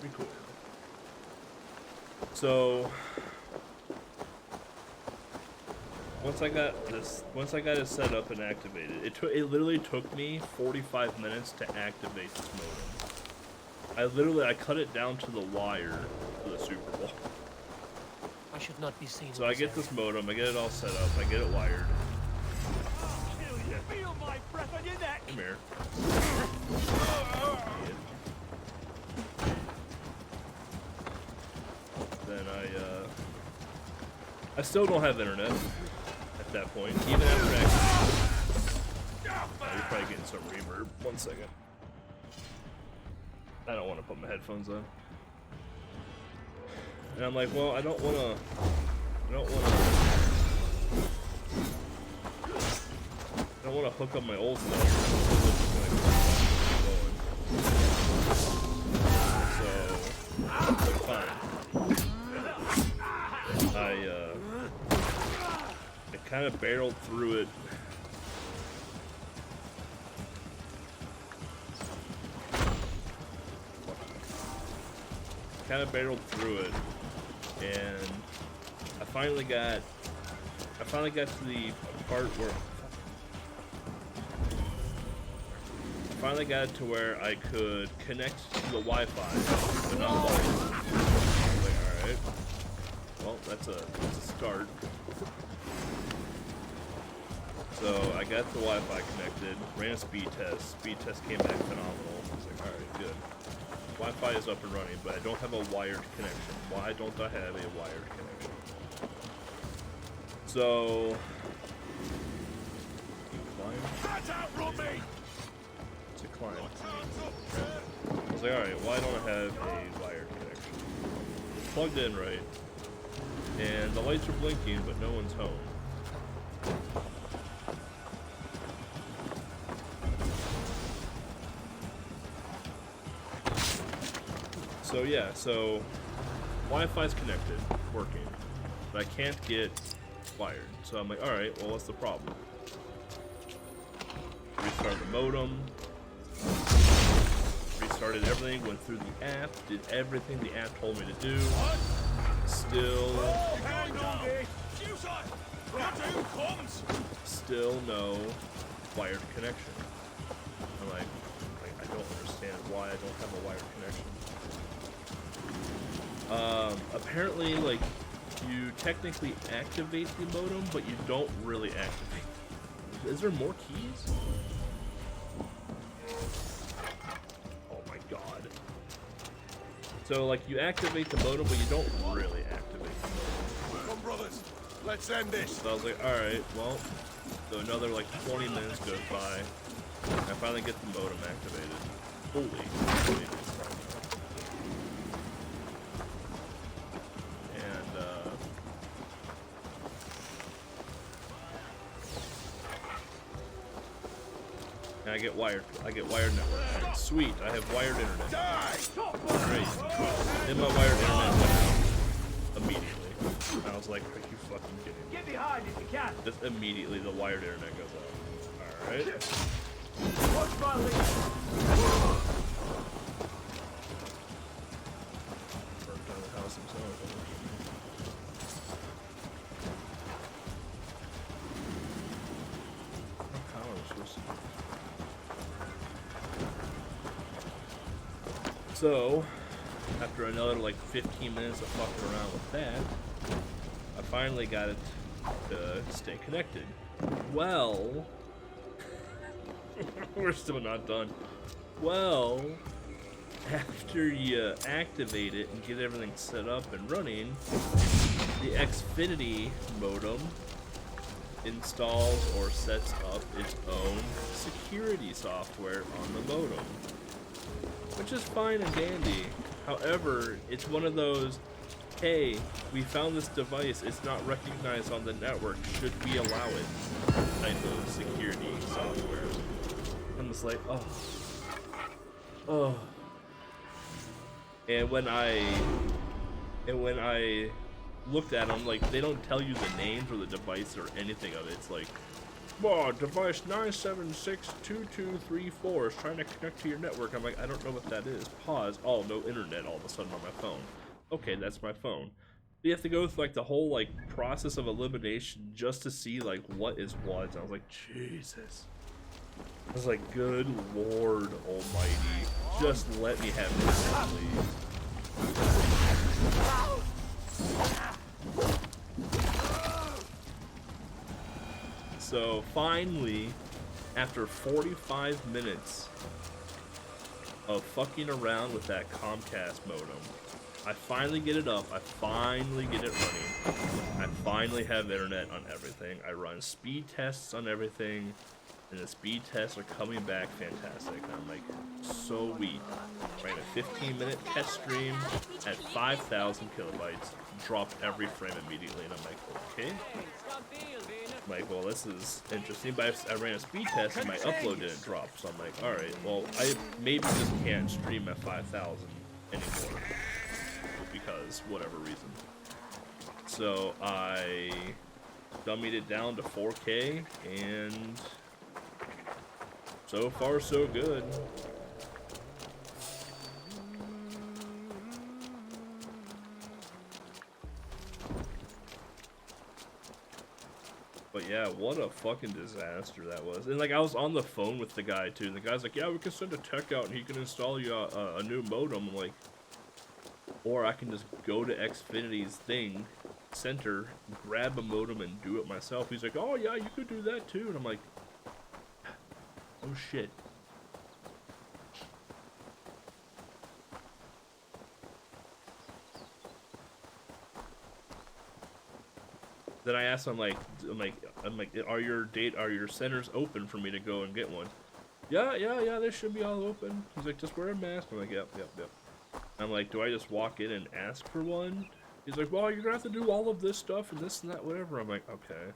Pretty cool. So once I got it set up and activated, it literally took me 45 minutes to activate this modem. I cut it down to the wire for the Super Bowl. I should not be seen. So I get this modem, I get it all set up, I get it wired. Feel my breath on your neck. Come here. Then I still don't have internet at that point, even after activating. You're probably getting some reverb. 1 second. I don't want to put my headphones on. And I'm like, well, I don't want to hook up my old stuff. So, fine. I kind of barreled through it. And I finally got to the part where I could connect to the Wi-Fi, but not wired. Like, all right, well, that's a start. So I got the Wi-Fi connected, ran a speed test. Speed test came back phenomenal. I was like, all right, good. Wi-Fi is up and running, but I don't have a wired connection. Why don't I have a wired connection? So, climb. To climb. I was like, all right, why don't I have a wired connection? It's plugged in right, and the lights are blinking, but no one's home. So yeah, so Wi-Fi's connected, working, but I can't get wired. So I'm like, all right, well, what's the problem? Restart the modem, restarted everything, went through the app, did everything the app told me to do. Still no wired connection. I'm like, I don't understand why I don't have a wired connection. Apparently, like, you technically activate the modem, but you don't really activate. Is there more keys? Oh my god. So, like, you activate the modem, but you don't really activate the modem. Come, brothers, let's end this. So I was like, alright, well, so another, like, 20 minutes goes by. I finally get the modem activated. Holy. I get wired network. Right, sweet, I have wired internet. Great. Then my wired internet went out immediately. I was like, are you fucking kidding me? Get behind if you can. Just immediately the wired internet goes out. Alright. Watch my lead. Burnt down the house himself. How was supposed to do? So, after another like 15 minutes of fucking around with that, I finally got it to stay connected. Well, we're still not done. Well, after you activate it and get everything set up and running, the Xfinity modem installs or sets up its own security software on the modem, which is fine and dandy. However, it's one of those, hey, we found this device, it's not recognized on the network, should we allow it type of security software. I'm just like, oh. And when I looked at them, like, they don't tell you the names or the device or anything of it. It's like, Whoa, device 9762234 is trying to connect to your network. I'm like, I don't know what that is. Pause. Oh, no internet all of a sudden on my phone. Okay, that's my phone. You have to go through like the whole like process of elimination just to see like what is what. And I was like, Jesus. I was like, good Lord Almighty. Just let me have this, please. So finally, after 45 minutes of fucking around with that Comcast modem, I finally get it up. I finally get it running. I finally have internet on everything. I run speed tests on everything, and the speed tests are coming back fantastic. And I'm like, so sweet. Ran a 15-minute test stream at 5,000 kilobytes. Dropped every frame immediately, and I'm like, okay. I'm like, well, this is interesting, but I ran a speed test and my upload didn't drop, so I'm like, alright, well, I maybe just can't stream at 5,000 anymore, because whatever reason. So I dummied it down to 4K, and so far so good. But yeah, what a fucking disaster that was. And like, I was on the phone with the guy too, and the guy's like, yeah, we can send a tech out and he can install you a new modem. I'm like, or I can just go to Xfinity's thing, center, grab a modem and do it myself. He's like, oh yeah, you could do that too. And I'm like, oh shit. Then I asked him, I'm like, are your centers open for me to go and get one? Yeah, they should be all open. He's like, just wear a mask. I'm like, yep. I'm like, do I just walk in and ask for one? He's like, well, you're gonna have to do all of this stuff and this and that, whatever. I'm like, okay.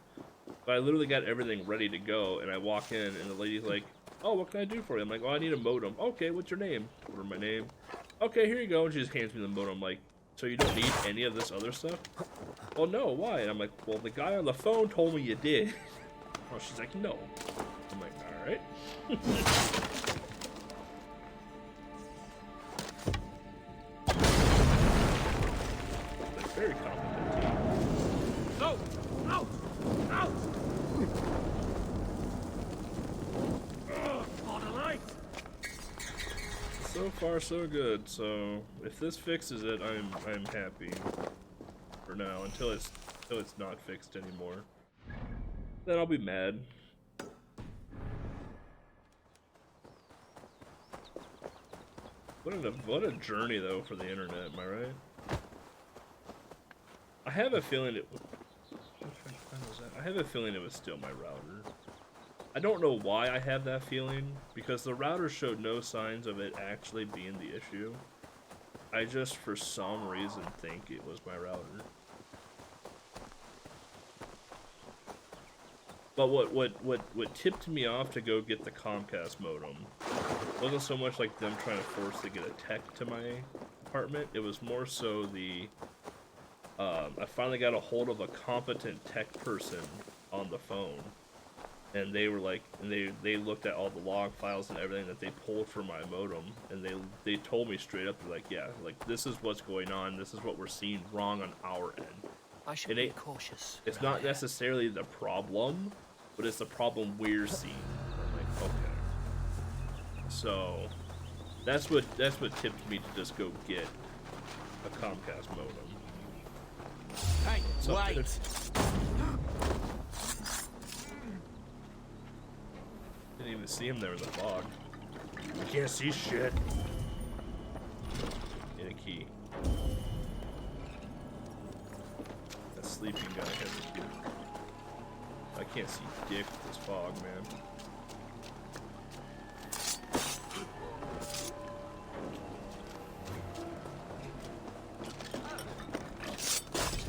But I literally got everything ready to go, and I walk in, and the lady's like, oh, what can I do for you? I'm like, oh, I need a modem. Okay, what's your name? Told her my name. Okay, here you go. And she just hands me the modem. I'm like, so you don't need any of this other stuff? Well, no, why? And I'm like, well, the guy on the phone told me you did. Oh, she's like, no. I'm like, alright. Like, very competent team. No! Out! Out! On the light! So far, so good. So, if this fixes it, I'm happy. For now, until it's not fixed anymore. Then I'll be mad. What a journey though for the internet, am I right? I have a feeling it was still my router. I don't know why I have that feeling, because the router showed no signs of it actually being the issue. I just for some reason think it was my router. But what tipped me off to go get the Comcast modem wasn't so much like them trying to force to get a tech to my apartment. It was more so the I finally got a hold of a competent tech person on the phone, and they were like, and they looked at all the log files and everything that they pulled from my modem, and they told me straight up, they're like, yeah, like this is what's going on. This is what we're seeing wrong on our end. I should be cautious. It's not necessarily the problem, but it's the problem we're seeing. I'm like, okay. So that's what tipped me to just go get a Comcast modem. Hey, wait! Didn't even see him there in the fog. I can't see shit. Get a key. That sleeping guy has a key. I can't see dick with this fog, man.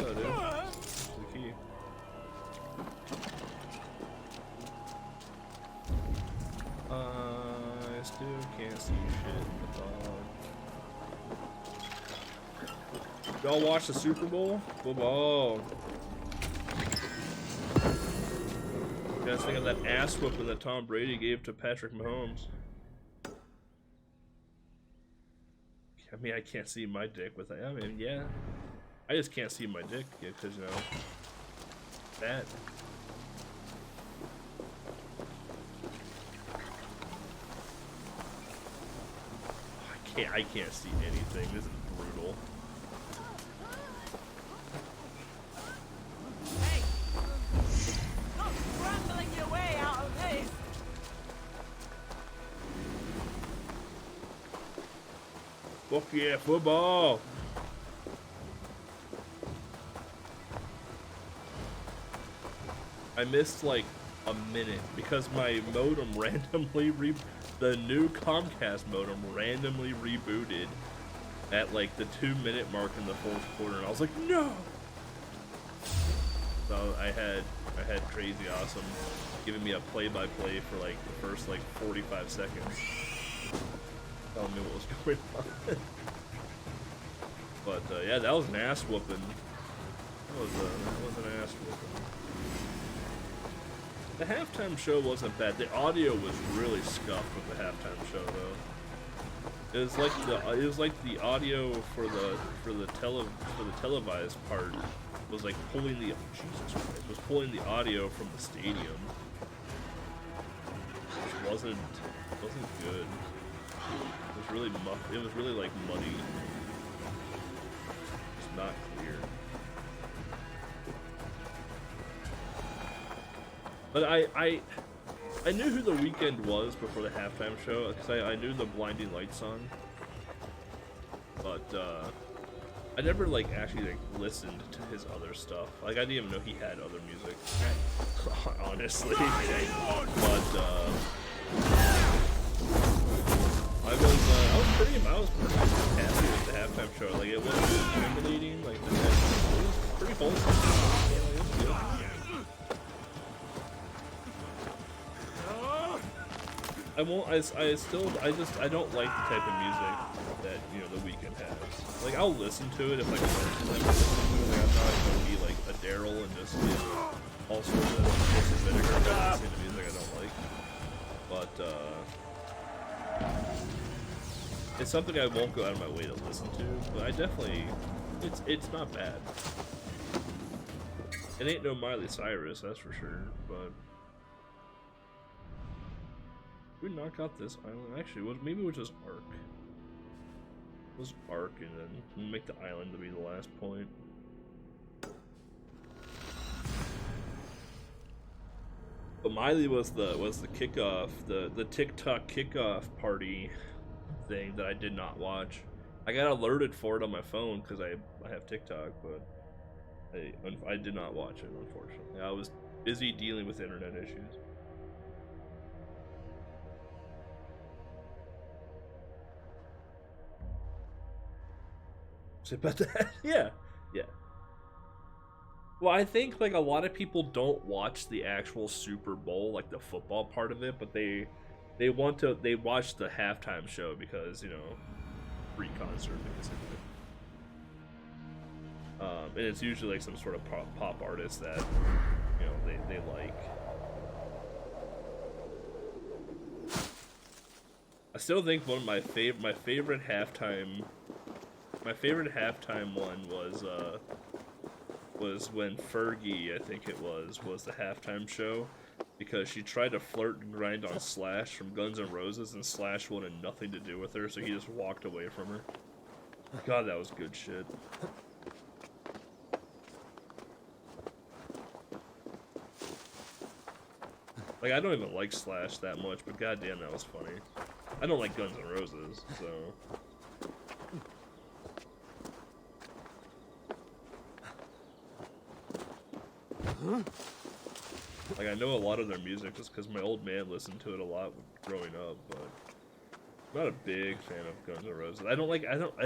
Oh, dude. There's the key. I still can't see shit in the fog. Y'all watch the Super Bowl? Football. you guys think of that ass whooping that Tom Brady gave to Patrick Mahomes? I mean, I can't see my dick with that. I mean, yeah. I just can't see my dick because, you know, that. I can't see anything. This is brutal. Hey! Stop scrambling your way out of this! Fuck yeah, football! I missed like a minute because my modem randomly the new Comcast modem randomly rebooted at like the 2-minute mark in the 4th quarter, and I was like, no. So I had Crazy Awesome giving me a play-by-play for like the first like 45 seconds, telling me what was going on. But yeah, that was an ass whooping. That was an ass whooping. The halftime show wasn't bad. The audio was really scuffed with the halftime show, though. It was like the audio for the televised part was like pulling the the audio from the stadium, which wasn't good. It was really It was really like muddy. It's not clear. But I knew who The Weeknd was before the halftime show because I knew the Blinding Lights song, but I never like actually like listened to his other stuff. Like I didn't even know he had other music, honestly. But I was pretty happy with the halftime show. Like it wasn't intimidating. Like it was pretty wholesome. It was good. I don't like the type of music that, you know, The Weeknd has. Like, I'll listen to it if I can listen to it. Like, I'm not gonna be like a Daryl and just get all sorts of vinegar and listen to music I don't like. But, it's something I won't go out of my way to listen to, but I definitely, it's not bad. It ain't no Miley Cyrus, that's for sure, but... We knock out this island. Actually, maybe it was just Ark. It was Ark, and then make the island to be the last point. But Miley was the kickoff, the TikTok kickoff party thing that I did not watch. I got alerted for it on my phone because I have TikTok, but I did not watch it, unfortunately. I was busy dealing with internet issues. About that. Yeah. Well, I think like a lot of people don't watch the actual Super Bowl, like the football part of it, but they watch the halftime show because, you know, free concert basically. And it's usually like some sort of pop artist that, you know, they like. I still think one of my favorite halftime one was when Fergie, I think it was the halftime show, because she tried to flirt and grind on Slash from Guns N' Roses, and Slash wanted nothing to do with her, so he just walked away from her. God, that was good shit. Like, I don't even like Slash that much, but goddamn, that was funny. I don't like Guns N' Roses, so... Like, I know a lot of their music just because my old man listened to it a lot growing up, but I'm not a big fan of Guns N' Roses. I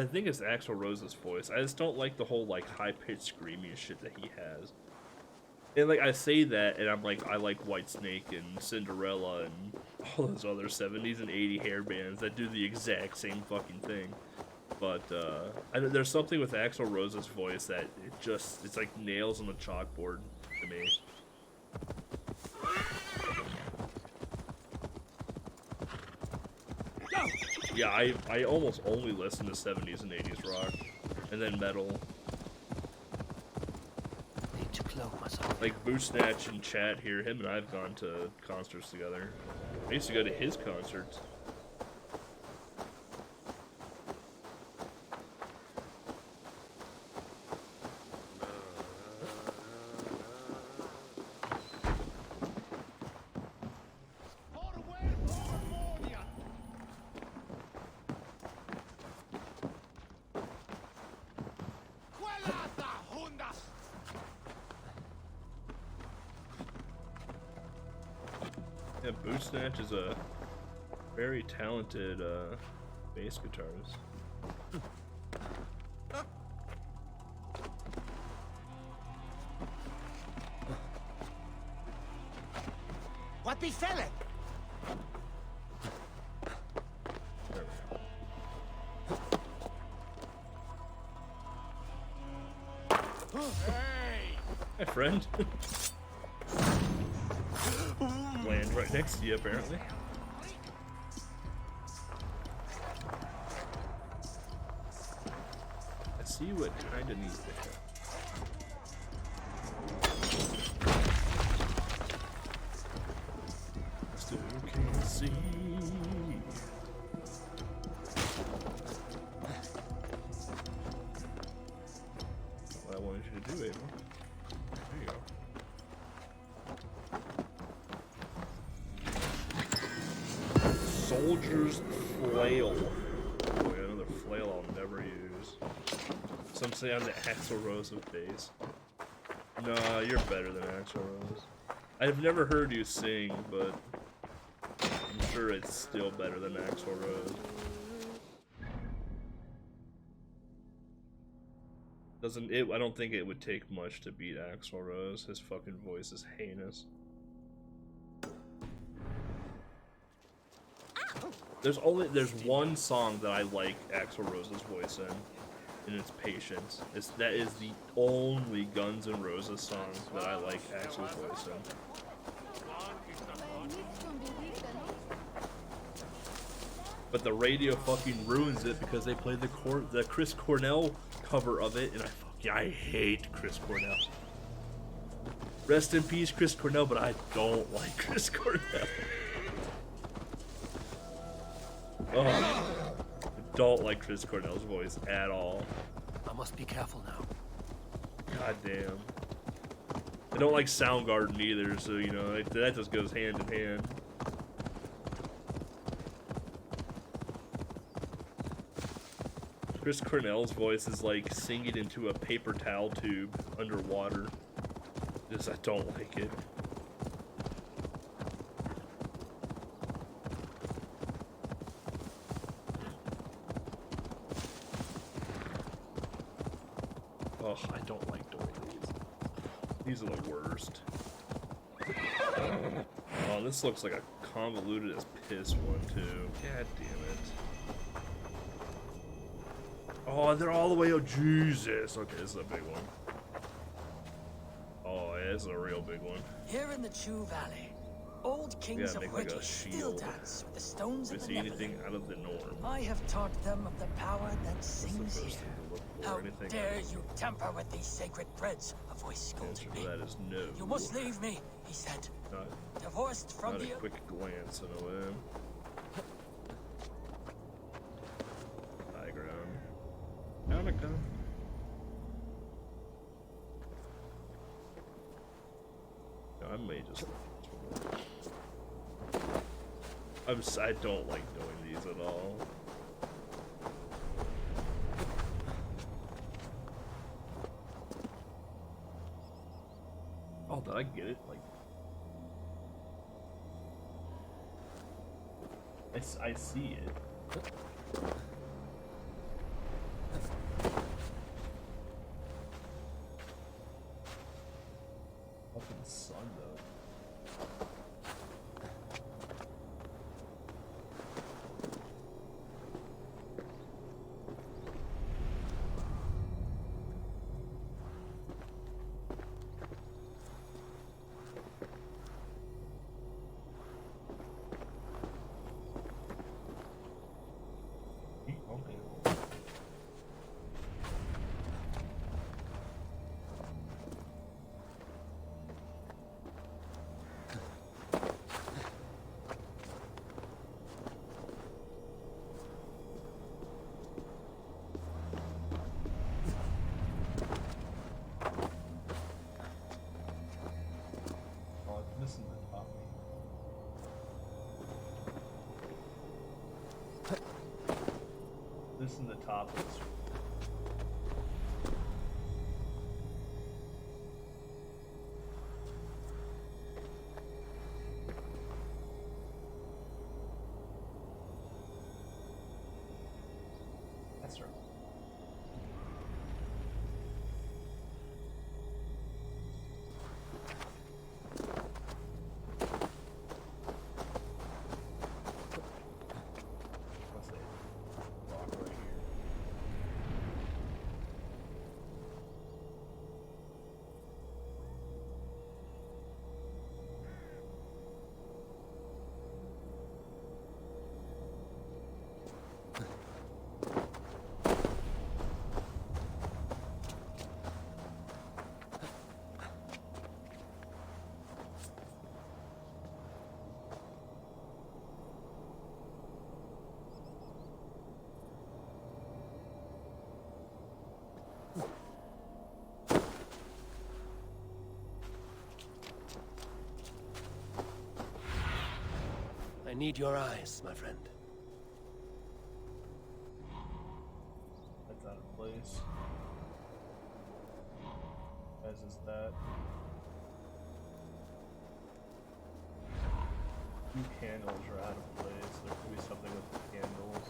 think it's Axl Rose's voice. I just don't like the whole, like, high-pitched screaming shit that he has. And, like, I say that, and I'm like, I like Whitesnake and Cinderella and all those other 70s and 80s hair bands that do the exact same fucking thing. But, there's something with Axl Rose's voice that it's like nails on the chalkboard to me. Yeah, I almost only listen to 70s and 80s rock, and then metal. Need to clothe myself. Like Boot Snatch and Chat here, him and I've gone to concerts together. I used to go to his concerts. Yeah, Boot Snatch is a very talented bass guitarist. What befell it? There we go. Hey, friend. Land right next to you, apparently. Let's see what kind of needs to hit. Still can't see. What I wanted you to do, Abel. There you go. Soldier's Flail. Oh, yeah, another flail I'll never use. Some say I'm the Axl Rose of bass. Nah, you're better than Axl Rose. I've never heard you sing, but I'm sure it's still better than Axl Rose. Doesn't it? I don't think it would take much to beat Axl Rose. His fucking voice is heinous. There's one song that I like Axl Rose's voice in, and it's Patience. That is the only Guns N' Roses song that I like Axl's voice in. But the radio fucking ruins it because they play the Chris Cornell cover of it, and I hate Chris Cornell. Rest in peace, Chris Cornell, but I don't like Chris Cornell. Oh, I don't like Chris Cornell's voice at all. I must be careful now. God damn. I don't like Soundgarden either, so you know that just goes hand in hand. Chris Cornell's voice is like singing into a paper towel tube underwater. Just I don't like it. Oh, I don't like doing these. These are the worst. Oh, this looks like a convoluted as piss one too. God damn it. Oh, they're all the way. Oh, Jesus. Okay, this is a big one. Oh, yeah, this is a real big one. Here in the Chew Valley, old kings of make like a Wiki still shield. dance with the stones Do of you the see anything Neverland. out of the norm? I have taught them of the power that That's the sings first here. thing to look for. How Anything dare else? you tamper with these sacred threads? A voice Answer scolded to me. that is no. You must leave me, he said. Not, Divorced from not a the... quick glance in a way. High ground. Down it come. I may just. I don't like doing these at all. Oh, did I get it? Like, I see it. Fucking sun though. in the top of the screen. That's right. What's that? Rock right here. I need your eyes, my friend. That's out of place. As is that. Two candles are out of place. There could be something with the candles.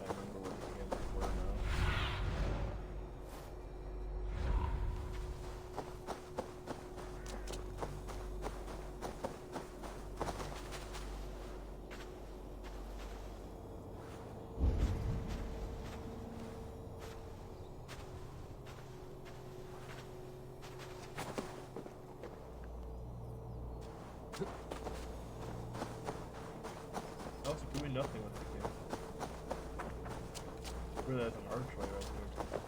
I remember what the candles were now. Also, doing nothing with the candle. Really, that's an archway right there.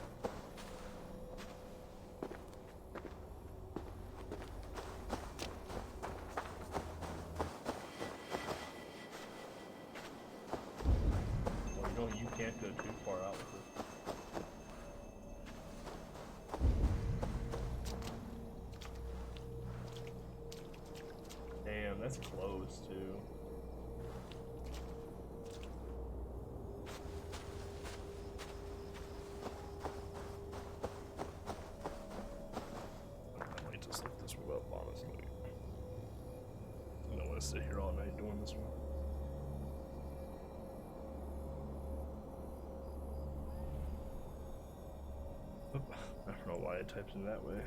Well, you know, you can't go too far out with it. Damn, that's close too. I might just look this one up, honestly. I don't want to sit here all night doing this one. I don't know why it types in that way.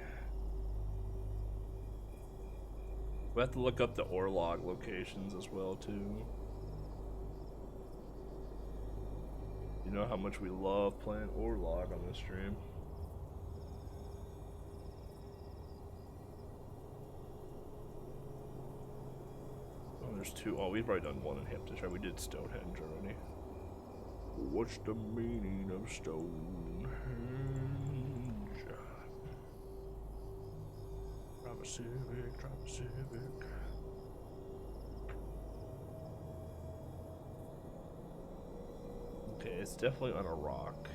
We have to look up the ore log locations as well too. You know how much we love playing ore log on this stream. Oh, there's two. Oh, we've already done one in Hamptonshire. We did Stonehenge already. What's the meaning of Stonehenge? Drive a Civic, drive a Civic. Okay, it's definitely on a rock.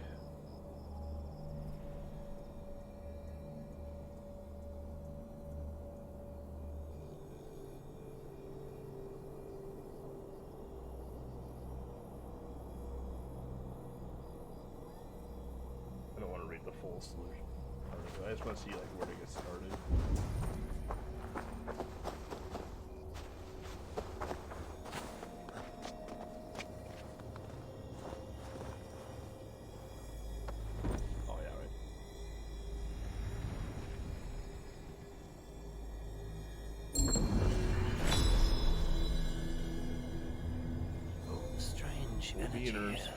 I don't want to read the full solution. I just want to see like where to get started. Oh yeah, right. Oh, strange energy Beaners. here.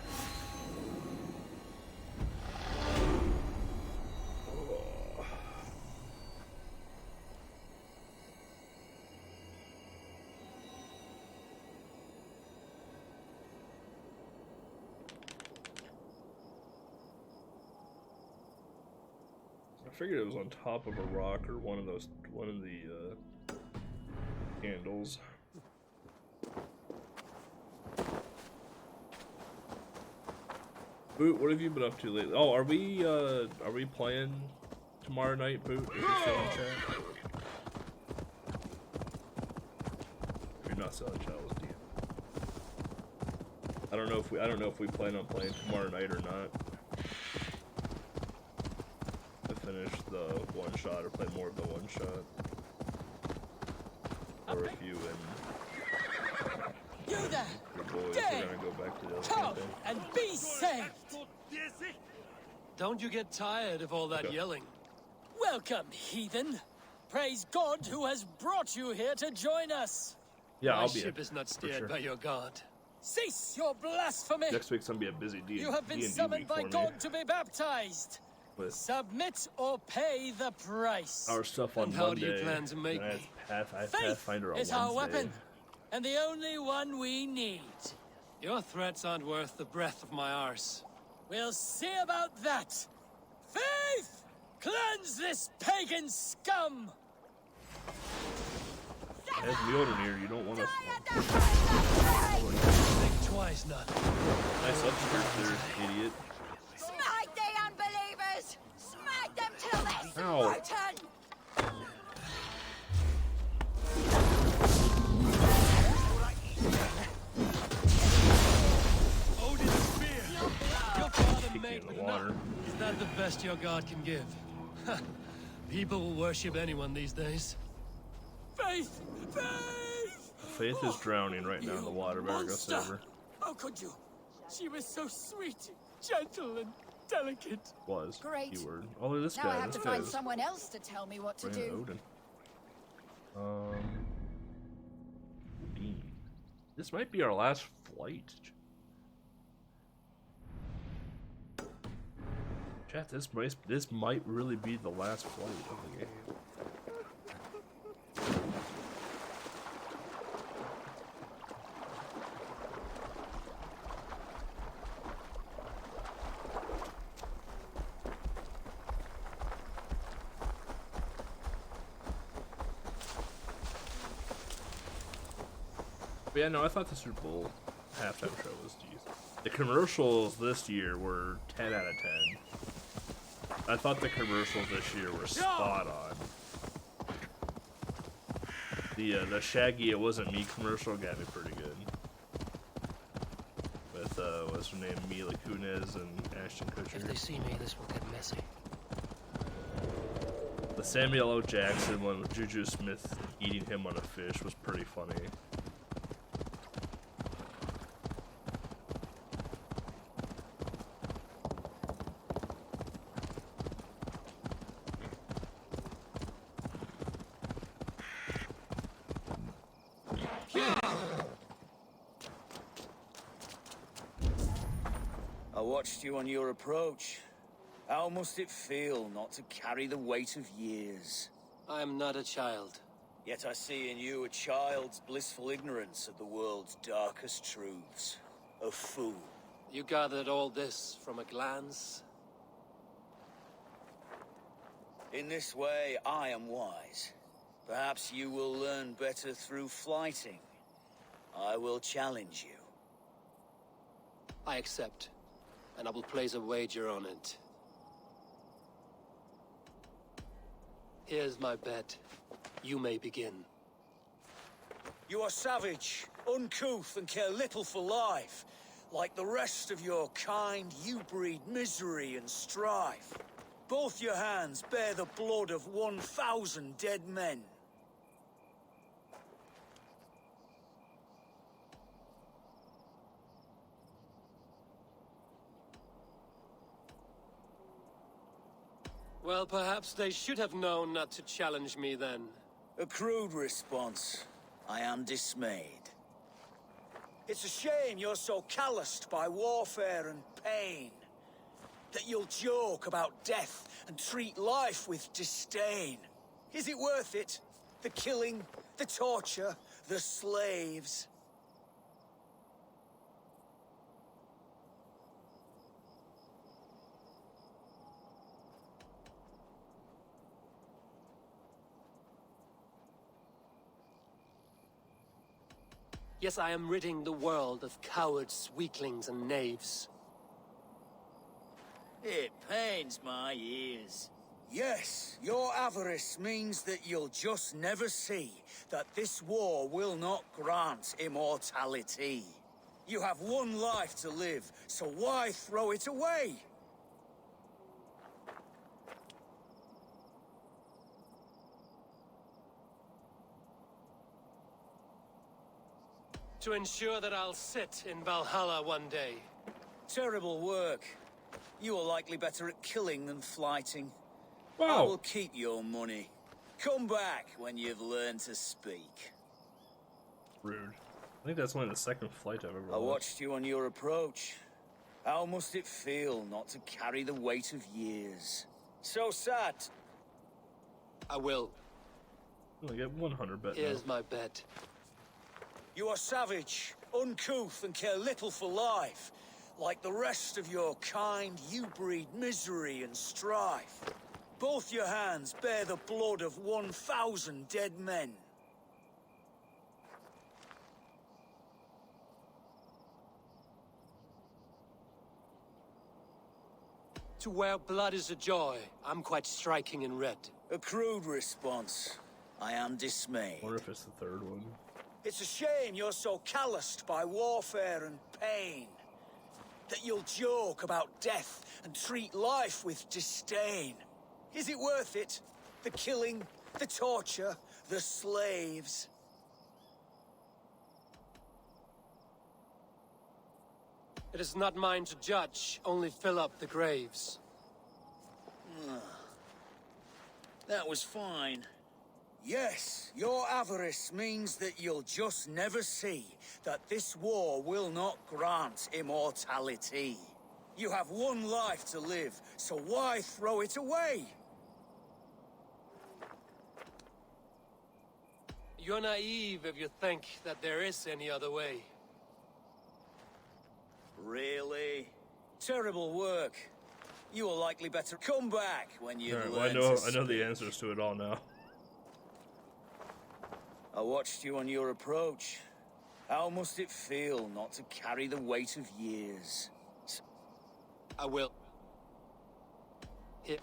I figured it was on top of a rock or one of the candles. Boot, what have you been up to lately? Oh, are we playing tomorrow night, Boot? Is you still in chat? You're not still in chat, was you? I don't know if we plan on playing tomorrow night or not. To finish the one shot or play more of the one shot. Or if you and You there! your boys Dang. are gonna go back to the other Come campaign. and be saved! Don't you get tired of all that Okay. yelling? Welcome, heathen! Praise God who has brought you here to join us! Yeah, My I'll be. ship is not steered sure. by your god. Cease your blasphemy! Next week's gonna be a busy D&D You have been week summoned by for me. God to be baptized! With Submit or pay the price! our stuff on And how do Monday. you plan to make and I me? have Faith Pathfinder on is Wednesday. our weapon, and the only one we need. Your threats aren't worth the breath of my arse. We'll see about that! Faith! Cleanse this pagan scum! As Mjolnir, you don't want to. Think twice, nut. Nice upskirt there, idiot. Smite the unbelievers! Smite them till they're Ow. rotten! Odin's spear! Your father Kick you made in the me water. Is that the best your god can give? People will worship anyone these days. Faith! Faith! Faith is drowning right now in the water. Better go Monster! save her. How could you? She was so sweet, gentle, and delicate. Was. Great. Keyword. Oh, look at this Now I guy. have to This find guy's someone else to tell me what to Brandon do. Odin. Dean. This might be our last flight. Chat, this might really be the last flight of the game. But yeah, no, I thought the Super Bowl halftime show was decent. The commercials this year were 10 out of 10. I thought the commercials this year were spot on. The Shaggy It Wasn't Me commercial got me pretty good. With, what's her name, Mila Kunis and Ashton If they Kutcher. see me, this will get messy. The Samuel L. Jackson one with Juju Smith eating him on a fish was pretty funny. I watched you on your approach. How must it feel not to carry the weight of years? I am not a child. Yet I see in you a child's blissful ignorance of the world's darkest truths. A fool. You gathered all this from a glance? In this way, I am wise. Perhaps you will learn better through flighting. I will challenge you. I accept, and I will place a wager on it. Here's my bet. You may begin. You are savage, uncouth, and care little for life. Like the rest of your kind, you breed misery and strife. Both your hands bear the blood of 1,000 dead men. Well, perhaps they should have known not to challenge me then. A crude response. I am dismayed. It's a shame you're so calloused by warfare and pain. That you'll joke about death and treat life with disdain. Is it worth it? The killing, the torture, the slaves. Yes, I am ridding the world of cowards, weaklings, and knaves. It pains my ears. Yes, your avarice means that you'll just never see that this war will not grant immortality. You have one life to live, so why throw it away? To ensure that I'll sit in Valhalla one day. Terrible work. You are likely better at killing than flighting. I Wow. will keep your money. Come back when you've learned to speak. Rude. I think that's only the second flight I've ever I lost. watched you on your approach. How must it feel not to carry the weight of years? So sad. I will. I get 100 bet Here's now. my bet. You are savage, uncouth, and care little for life. Like the rest of your kind, you breed misery and strife. Both your hands bear the blood of 1,000 dead men. To where blood is a joy, I'm quite striking in red. A crude response. I am dismayed. I wonder if it's the third one. It's a shame you're so calloused by warfare and pain. That you'll joke about death and treat life with disdain. Is it worth it? The killing, the torture, the slaves. It is not mine to judge, only fill up the graves. That was fine. Yes, your avarice means that you'll just never see that this war will not grant immortality. You have one life to live, so why throw it away? You're naive if you think that there is any other way. Really? Terrible work. You will likely better come back when you've Alright, learned well, to I know the speak. answers to it all now. I watched you on your approach. How must it feel not to carry the weight of years? I will. Here.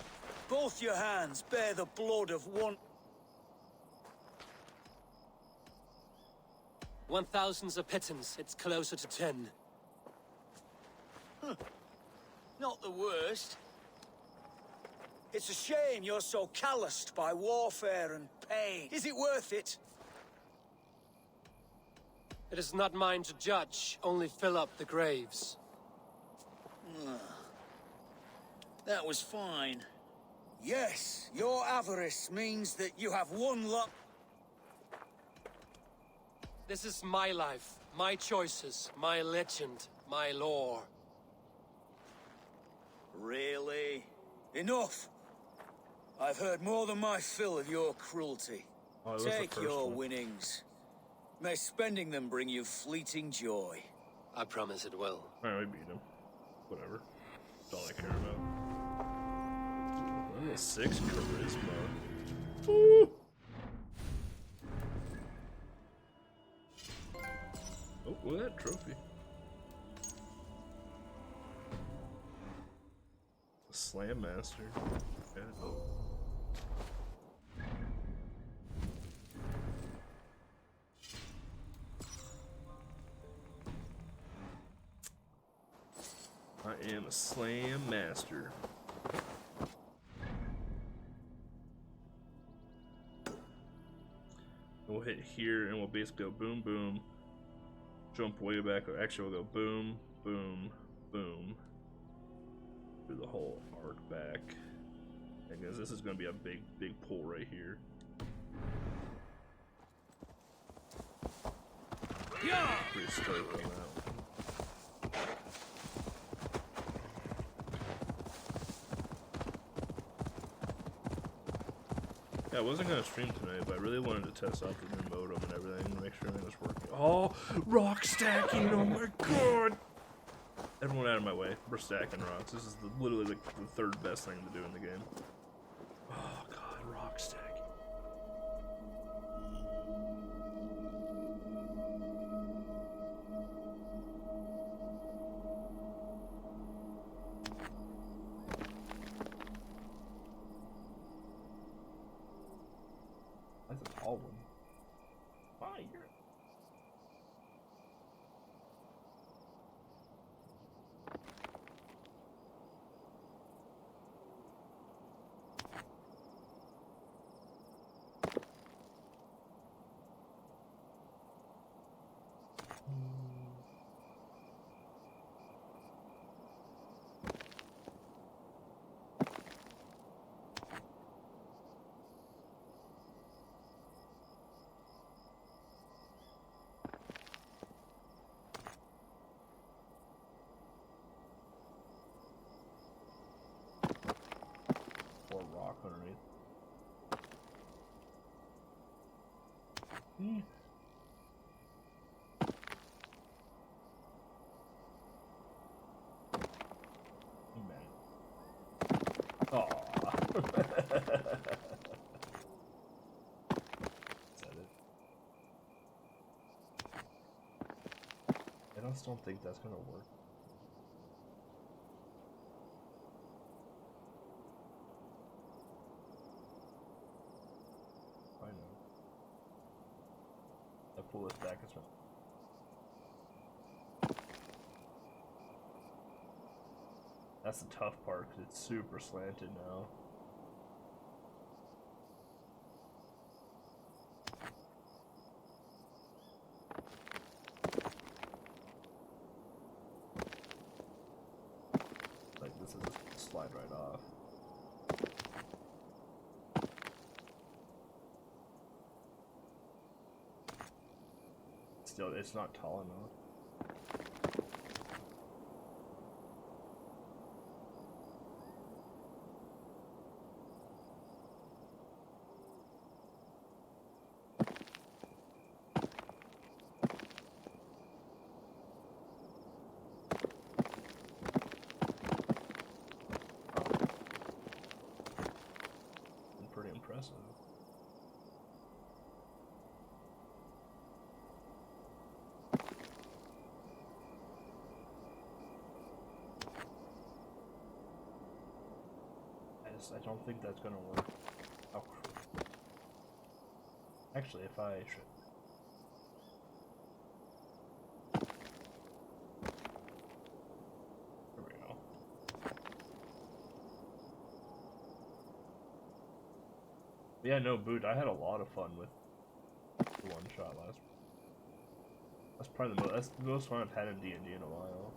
Both your hands bear the blood of one... 1,000's a pittance, it's closer to 10. Not the worst. It's a shame you're so calloused by warfare and pain. Is it worth it? It is not mine to judge, only fill up the graves. That was fine. Yes, your avarice means that you have one luck. This is my life, my choices, my legend, my lore. Really? Enough! I've heard more than my fill of your cruelty. Oh, it was the Take first your one. winnings. May spending them bring you fleeting joy. I promise it will. Alright, we beat him. Whatever. That's all I care about. Level 6 charisma. Woo! Oh, look at that trophy. The Slam Master. Yeah. I am a Slam Master. We'll hit here and we'll basically go boom, boom. Jump way back, or actually we'll go boom, boom, boom. Do the whole arc back. Because this is going to be a big, big pull right here. Pretty stoked on that. Yeah, I wasn't going to stream tonight, but I really wanted to test out the new modem and everything to make sure everything was working. Oh, rock stacking! Oh my god! Everyone out of my way. We're stacking rocks. This is literally the third best thing to do in the game. Oh god, rock stacking. That's a tall one. Fire. underneath. Hmm. Aww. Is that it? I just don't think that's gonna work. I know. I pull this back as well. That's the tough part because it's super slanted now. Like this is just slide right off. Still, it's not tall enough. Impressive. I don't think that's gonna work. Oh. Actually, if I should. There we go. Yeah, no, Boot, I had a lot of fun with the one shot last. That's probably that's the most fun I've had in D&D in a while.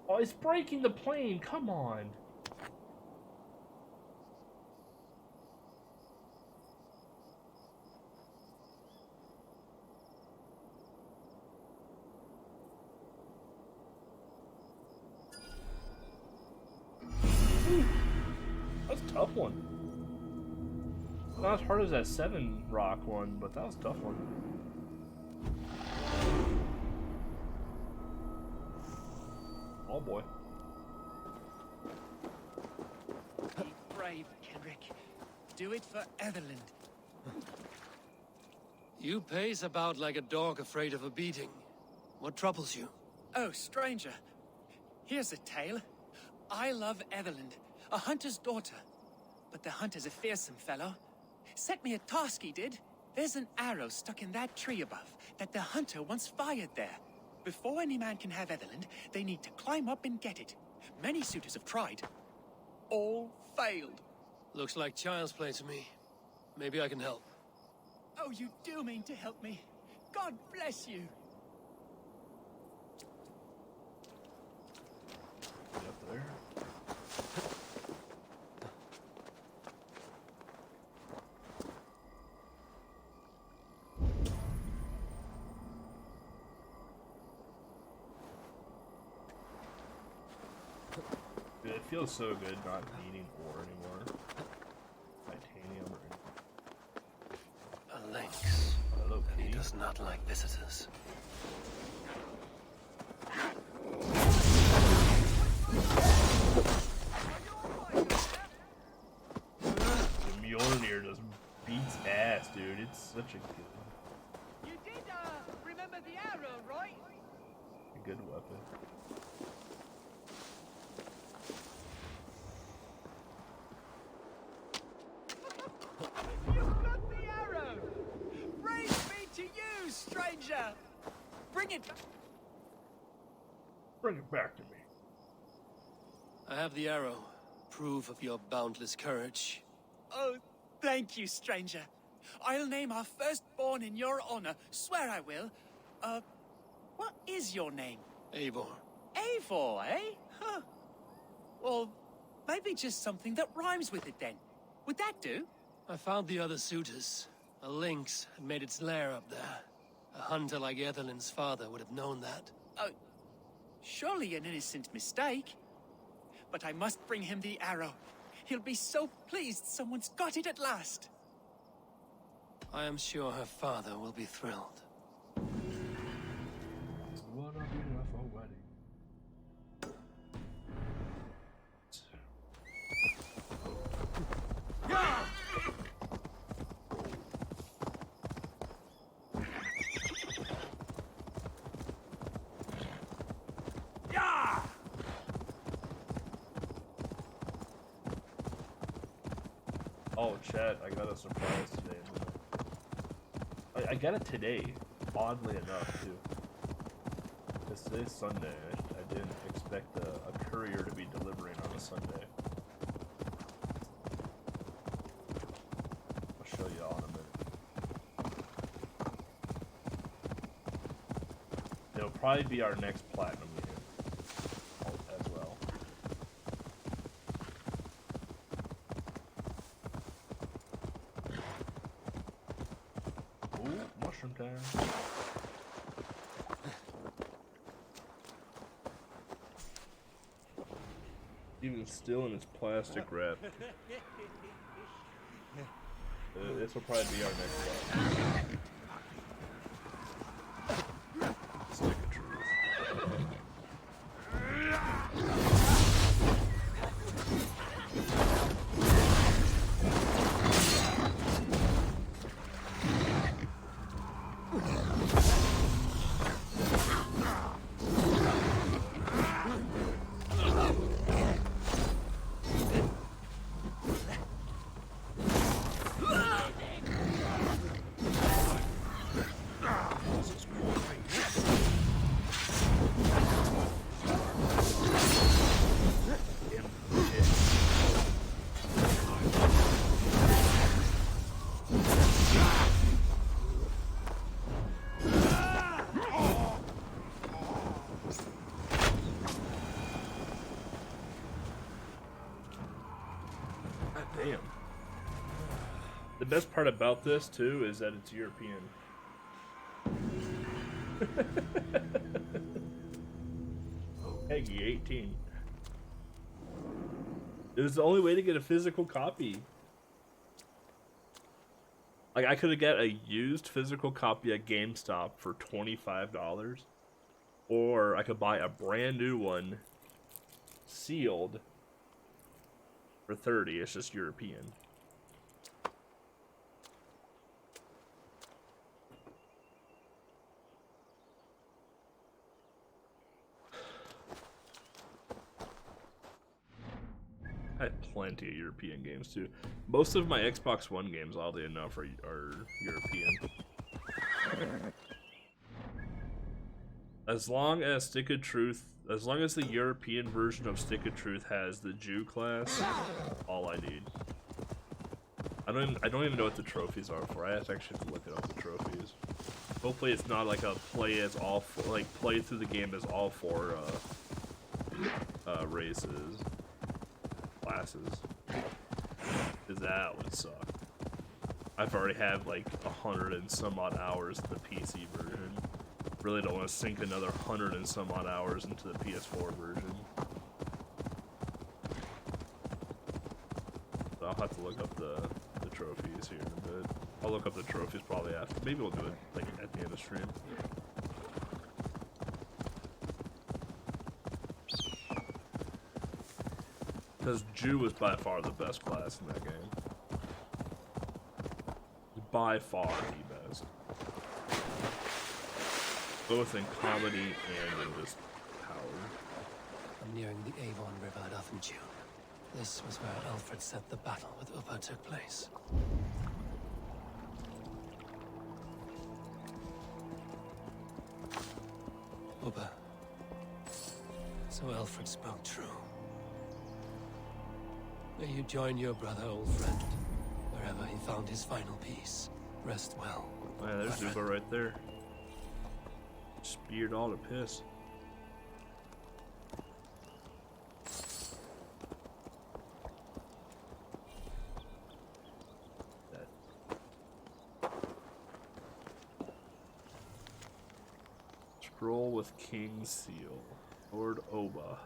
Oh, it's breaking the plane, come on! Ooh, that was a tough one. Not as hard as that 7 rock one, but that was a tough one. Oh boy. Be brave, Kenrick. Do it for Etherland. You pace about like a dog afraid of a beating. What troubles you? Oh, stranger. Here's a tale. I love Etherland, a hunter's daughter. But the hunter's a fearsome fellow. Set me a task, he did. There's an arrow stuck in that tree above that the hunter once fired there. Before any man can have Etherland, they need to climb up and get it. Many suitors have tried. All failed. Looks like child's play to me. Maybe I can help. Oh, you do mean to help me. God bless you. Get up there. Dude, it feels so good not needing ore anymore. Titanium or A lynx. hello, And he kitty. does not like visitors. The Mjolnir just beats ass, dude. It's such a You did, remember the arrow, right? good weapon. You've got the arrow! Praise be to you, stranger! Bring it back. Bring it back to me. I have the arrow. approve of your boundless courage. Oh, thank you, stranger. I'll name our firstborn in your honor. Swear I will. What is your name? Eivor. Eivor, eh? Huh. Well, maybe just something that rhymes with it then. Would that do? I found the other suitors. A lynx had made its lair up there. A hunter like Ethelyn's father would have known that. Oh, surely an innocent mistake. But I must bring him the arrow. He'll be so pleased someone's got it at last. I am sure her father will be thrilled. What a beautiful wedding. Oh, chat, I got a surprise today. I got it today, oddly enough, too. Because today's Sunday. I didn't expect a courier to be delivering on a Sunday. I'll show you all in a minute. It'll probably be our next platinum meeting as well. Ooh, mushroom time. Even still in its plastic wrap. This will probably be our next one. Stick of truth. Damn. The best part about this, too, is that it's European. Peggy, 18. It was the only way to get a physical copy. Like, I could have got a used physical copy at GameStop for $25. Or I could buy a brand new one, sealed, for 30. It's just European. I had plenty of European games too. Most of my Xbox One games, oddly enough, are European. As long as Stick of Truth, as long as the European version of Stick of Truth has the Jew class, all I need. I don't even know what the trophies are for. I have to actually look it up, the trophies. Hopefully it's not like a play through the game as all four races, classes. Cause that would suck. I've already had like 100 and some odd hours in the PC version. Really don't want to sink another 100 and some odd hours into the PS4 version. So I'll have to look up the trophies here in a bit. I'll look up the trophies probably after. Maybe we'll do it like at the end of stream. Because Jew was by far the best class in that game. By far the best. Both in comedy and in just power. I'm nearing the Avon River at Uffenjune. This was where Alfred said the battle with Uppa took place. Uppa. So Alfred spoke true. May you join your brother, old friend, wherever he found his final peace. Rest well. Oh, yeah, there's Zuba right there. Speared all to piss. Scroll with King's Seal. Lord Oda.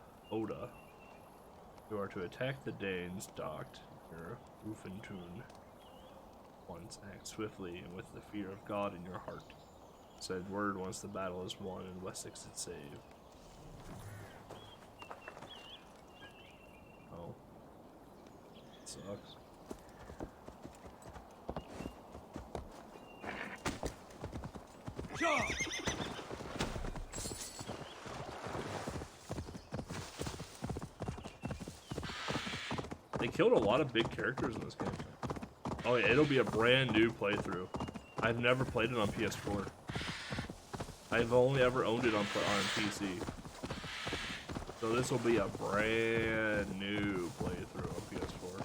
You are to attack the Danes docked near Ufentun. Once act swiftly and with the fear of God in your heart. Said word once the battle is won and Wessex is saved. Oh. Sucks. They killed a lot of big characters in this game. Oh yeah, it'll be a brand new playthrough. I've never played it on PS4. I've only ever owned it on PC. So this will be a brand new playthrough on PS4.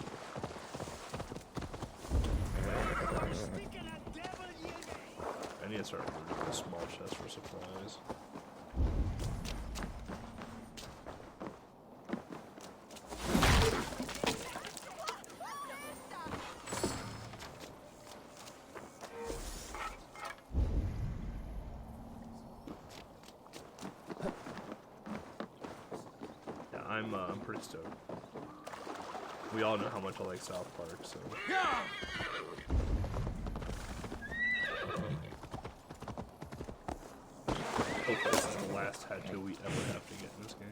I need to start looting a small chest for supplies. I'm pretty stoked. We all know how much I like South Park, so. Hope this is the last tattoo we ever have to get in this game.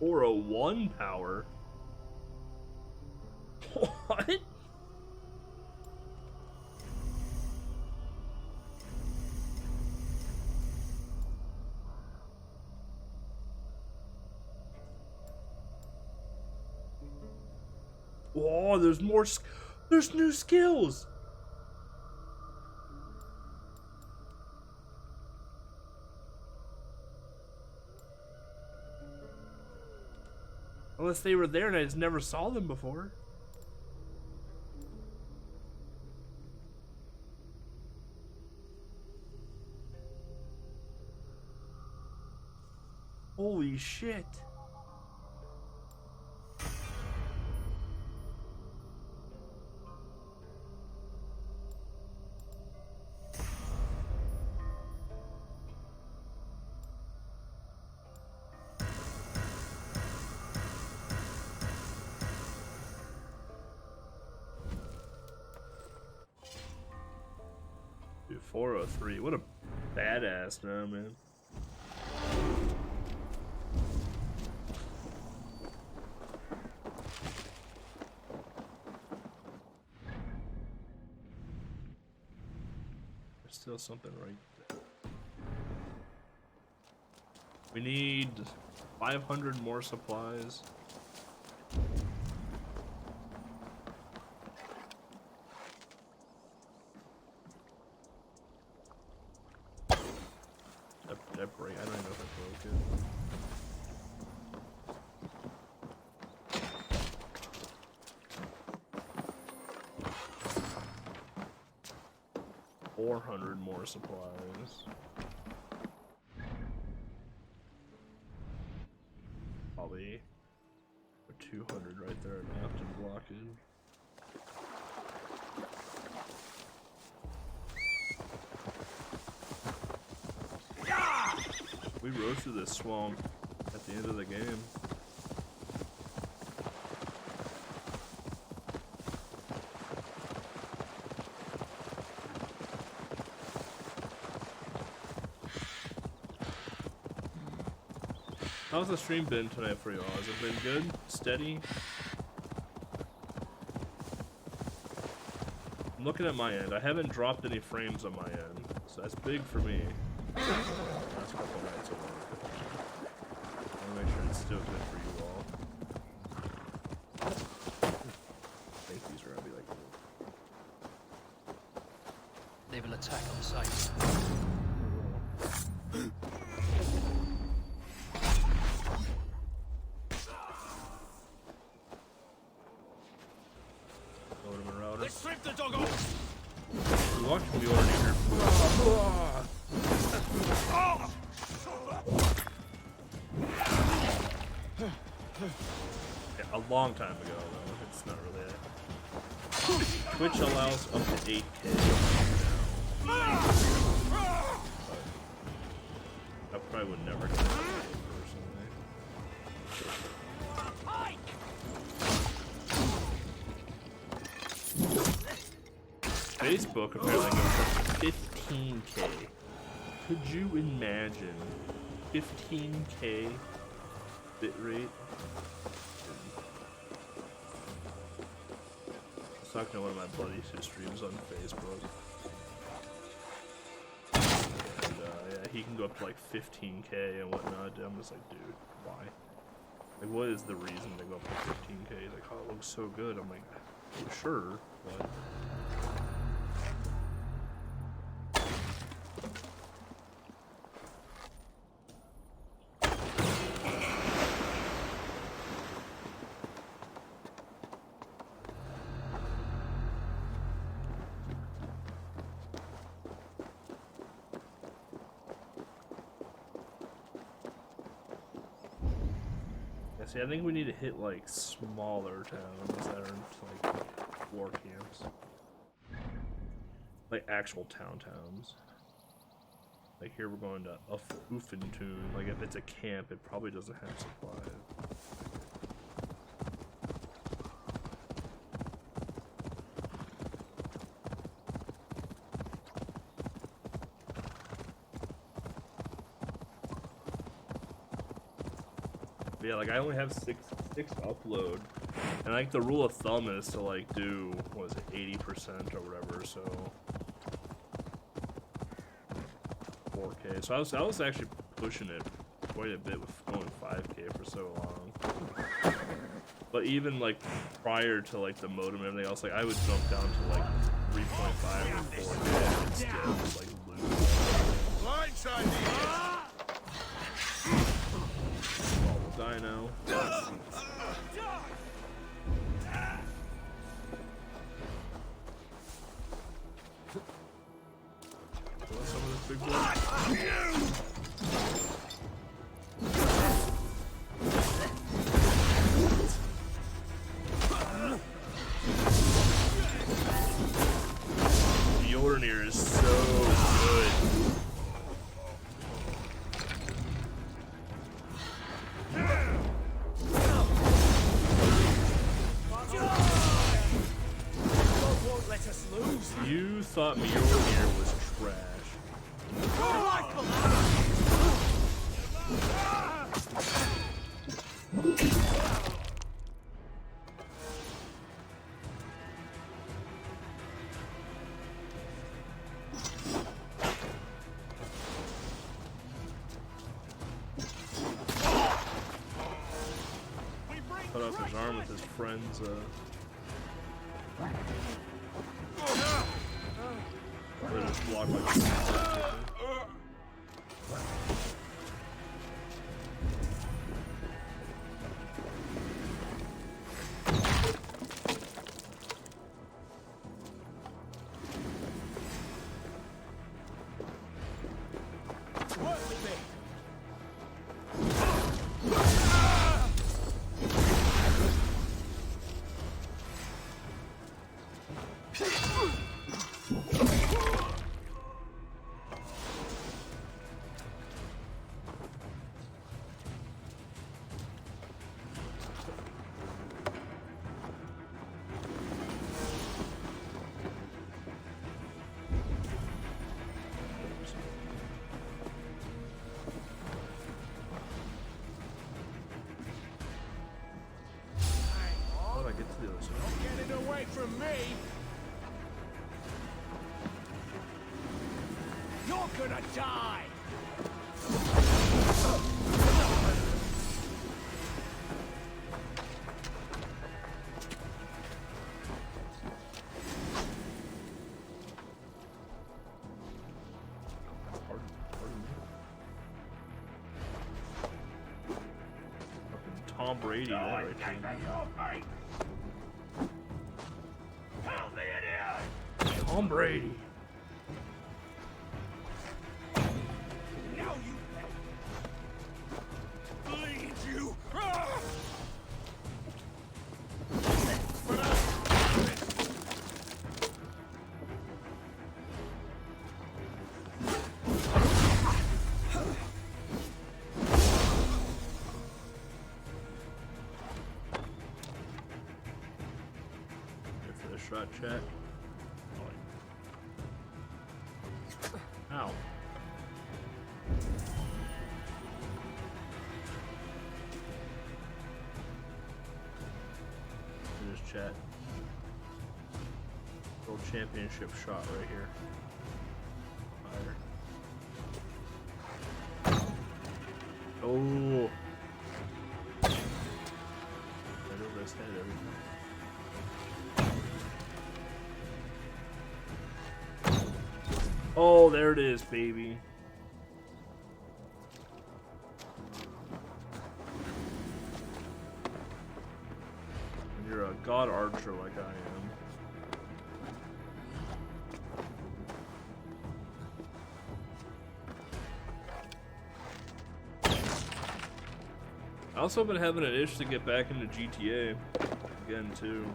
Or a 1 power. What? Whoa, there's more. There's new skills. Unless they were there and I just never saw them before. Holy shit. Dude, 403. What a badass now, man. There's still something right there. We need 500 more supplies. That break, I don't even know if I broke it. $400 more supplies. Probably 200 right there enough to block it. We rode through this swamp at the end of the game. How's the stream been tonight for y'all? Has it been good? Steady? I'm looking at my end. I haven't dropped any frames on my end, so that's big for me. That's a couple nights of work. I want to make sure it's still good for you all. I think these are gonna be like. They will attack on sight. Let's strip the doggo! You watched the order here. Yeah, a long time ago, though. It's not really that. Twitch allows up to 8K now. But I probably would never get it personally. Facebook apparently goes up to 15K. Could you imagine 15K bitrate? I was talking to one of my buddies who streams on Facebook. And yeah, he can go up to like 15K and whatnot. I'm just like, dude, why? Like, what is the reason to go up to 15K? He's like, oh, it looks so good. I'm like, well, sure, but... See, I think we need to hit like smaller towns that aren't like war camps, like actual towns. Like here, we're going to Uffentun. Like if it's a camp, it probably doesn't have supplies. Yeah, like I only have six upload, and like the rule of thumb is to like do, what is it, 80% or whatever, so 4K. So I was actually pushing it quite a bit with going 5K for so long. But even like prior to like the modem and everything else, like I would jump down to like 3.5 or 4K and still like lose. Blindside me! Dino. Some of this big boy. Mjolnir is so good. You thought Mjolnir was trash. Cut off his arm with his friend's They just block my You're gonna die! Tom Brady, that right there. Tom Brady. Now you bleed, you! Shot chat. Ow. Finish chat. World Championship shot right here. Fire. Oh. Right over his head every time. Oh, there it is, baby. And you're a god archer like I am. I also been having an itch to get back into GTA again too.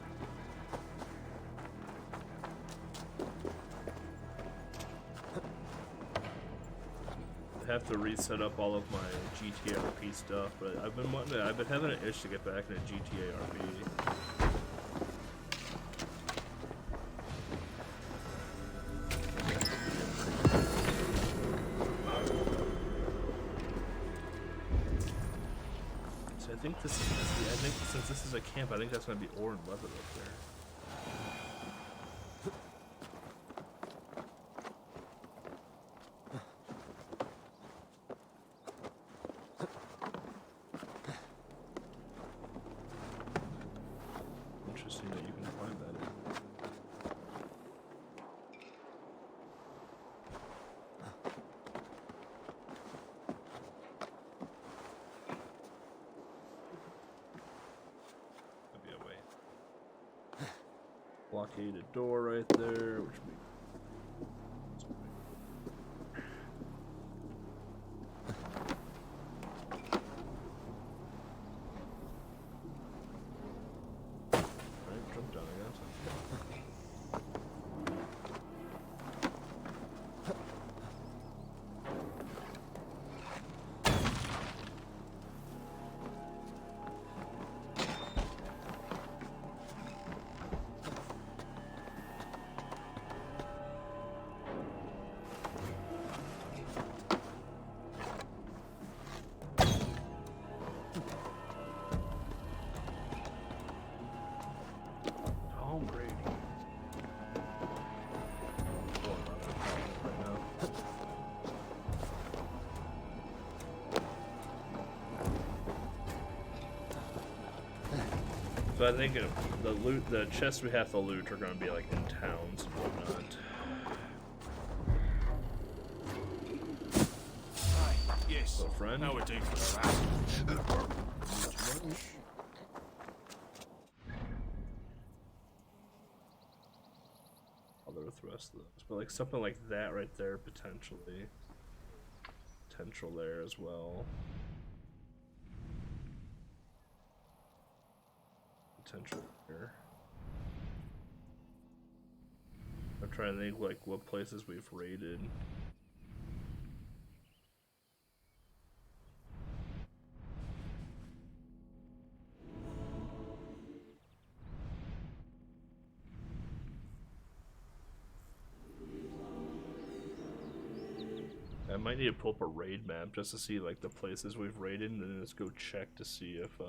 Have to reset up all of my GTA RP stuff, but I've been having an itch to get back into GTA RP. So I think since this is a camp, I think that's gonna be ore and leather up there. Blockaded door right there, which we jump down, I guess. So I think the chests we have to loot are going to be like in towns and whatnot. Yes. So friend. Now we're doing for that. Other thrust those, but like something like that right there potentially. Potential there as well. Potential here. I'm trying to think like what places we've raided. I might need to pull up a raid map just to see like the places we've raided, and then let's go check to see if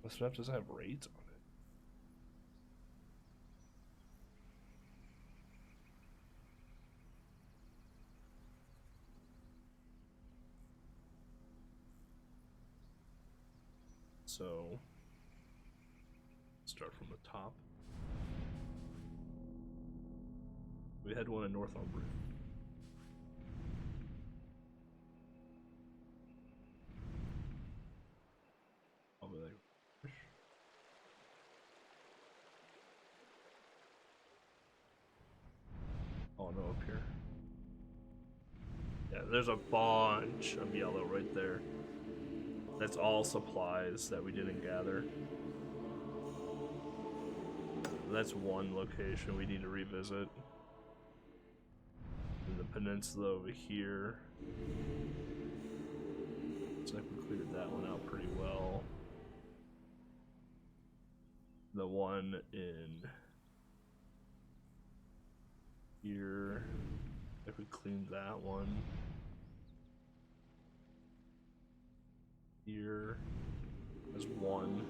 this map doesn't have raids on it. So start from the top. We had one in Northumbria. Probably like oh no, up here. Yeah, there's a bunch of yellow right there. That's all supplies that we didn't gather. That's one location we need to revisit. And the peninsula over here. Looks like we cleared that one out pretty well. The one in here, if we cleaned that one. Here, there's one.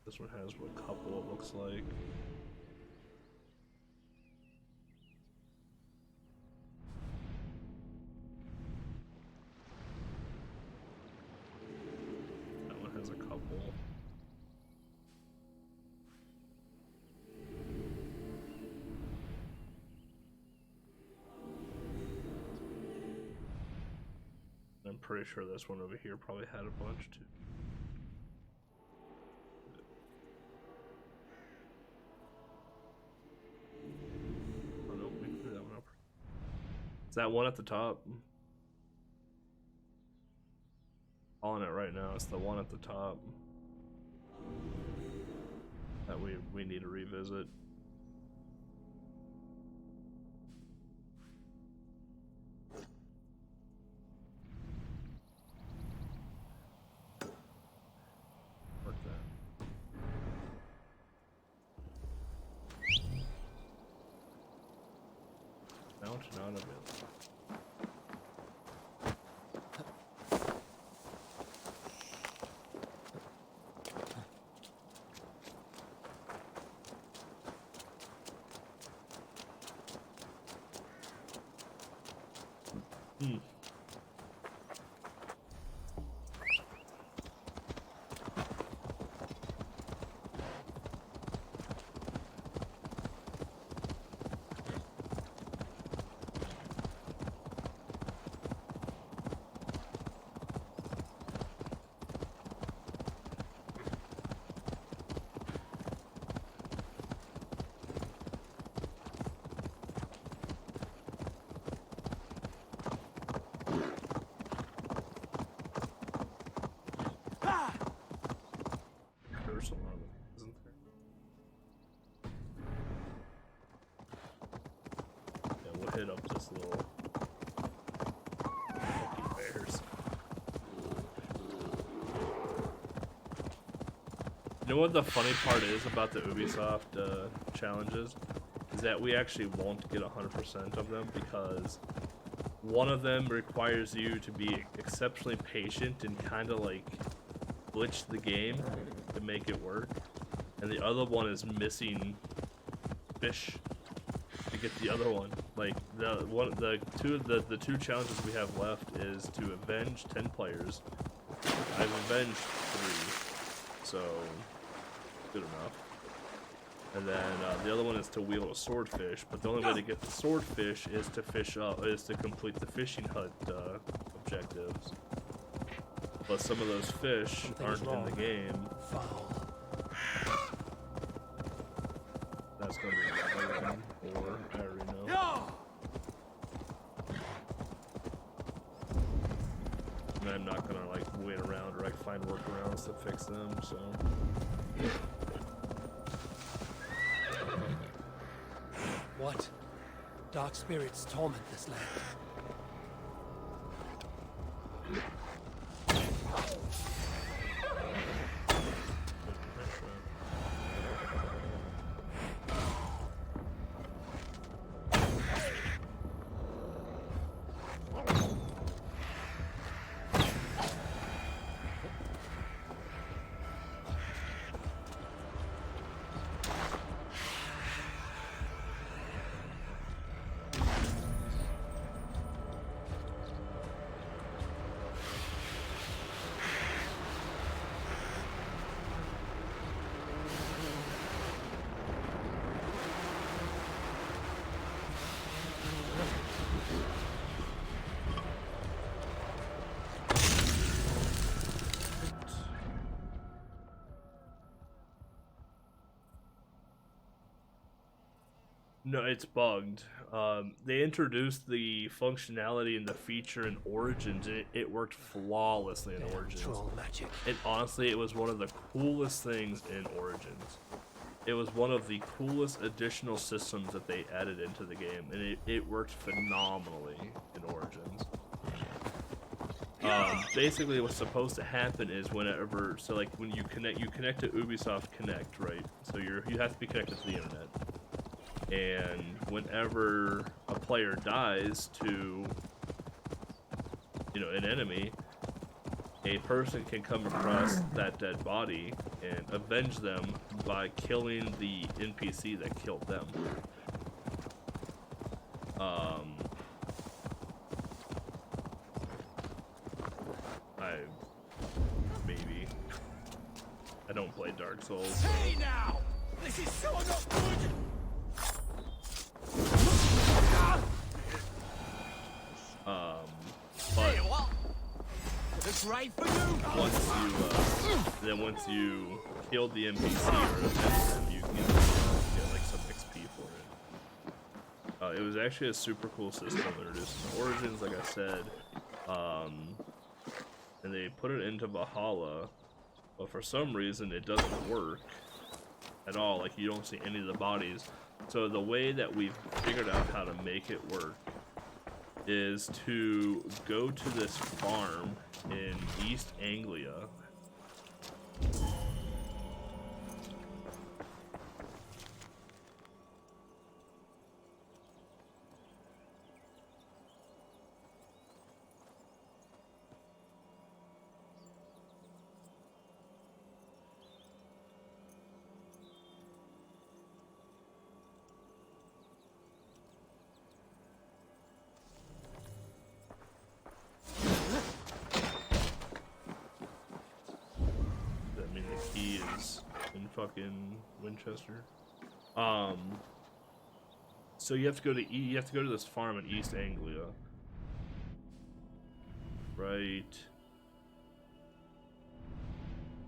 This one has a couple, it looks like. That one has a couple. I'm pretty sure this one over here probably had a bunch too. That one at the top. On it right now. It's the one at the top that we need to revisit. Work that. Mountain out of it. There's a lot of it, isn't there? Yeah, we'll hit up this little lucky bears. You know what the funny part is about the Ubisoft challenges? Is that we actually won't get 100% of them because one of them requires you to be exceptionally patient and kind of like glitch the game to make it work, and the other one is missing fish to get the other one. Like the two challenges we have left is to avenge 10 players. I've avenged 3, so good enough. And then the other one is to wield a swordfish, but the only way to get the swordfish is to complete the fishing hut objectives. But some of those fish aren't in the game. That's gonna be another one, or I already know. And I'm not gonna like wait around or like find workarounds to fix them, so. What? Dark spirits torment this land. No, it's bugged. They introduced the functionality and the feature in Origins, and it worked flawlessly in Origins. Troll magic. And honestly, it was one of the coolest things in Origins. It was one of the coolest additional systems that they added into the game, and it worked phenomenally in Origins. Basically, what's supposed to happen is whenever, so like when you connect to Ubisoft Connect, right? So you have to be connected to the internet. And whenever a player dies to, you know, an enemy, a person can come across that dead body and avenge them by killing the NPC that killed them. I don't play Dark Souls. Hey now! This is so not good! But That's right for you! once you kill the NPC or avenge them, you can get like some XP for it. It was actually a super cool system introduced in Origins, like I said, and they put it into Valhalla, but for some reason it doesn't work at all. Like, you don't see any of the bodies. So the way that we've figured out how to make it work is to go to this farm in East Anglia. Fucking Winchester. So you have to go to this farm in East Anglia, right?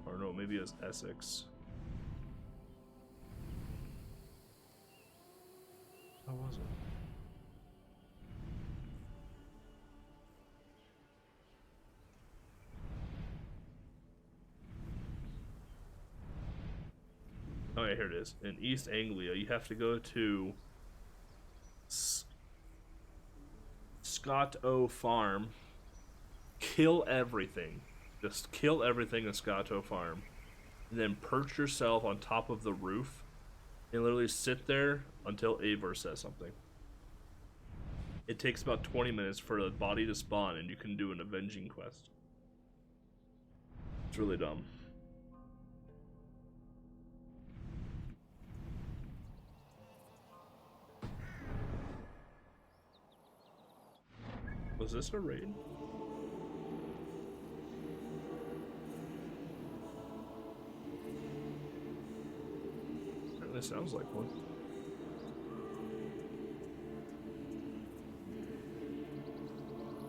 Or no, maybe it's Essex. How was it? Oh yeah, here it is. In East Anglia, you have to go to Scott O Farm, kill everything. Just kill everything in Scott O Farm. And then perch yourself on top of the roof and literally sit there until Eivor says something. It takes about 20 minutes for the body to spawn and you can do an avenging quest. It's really dumb. Was this a raid? It sounds like one.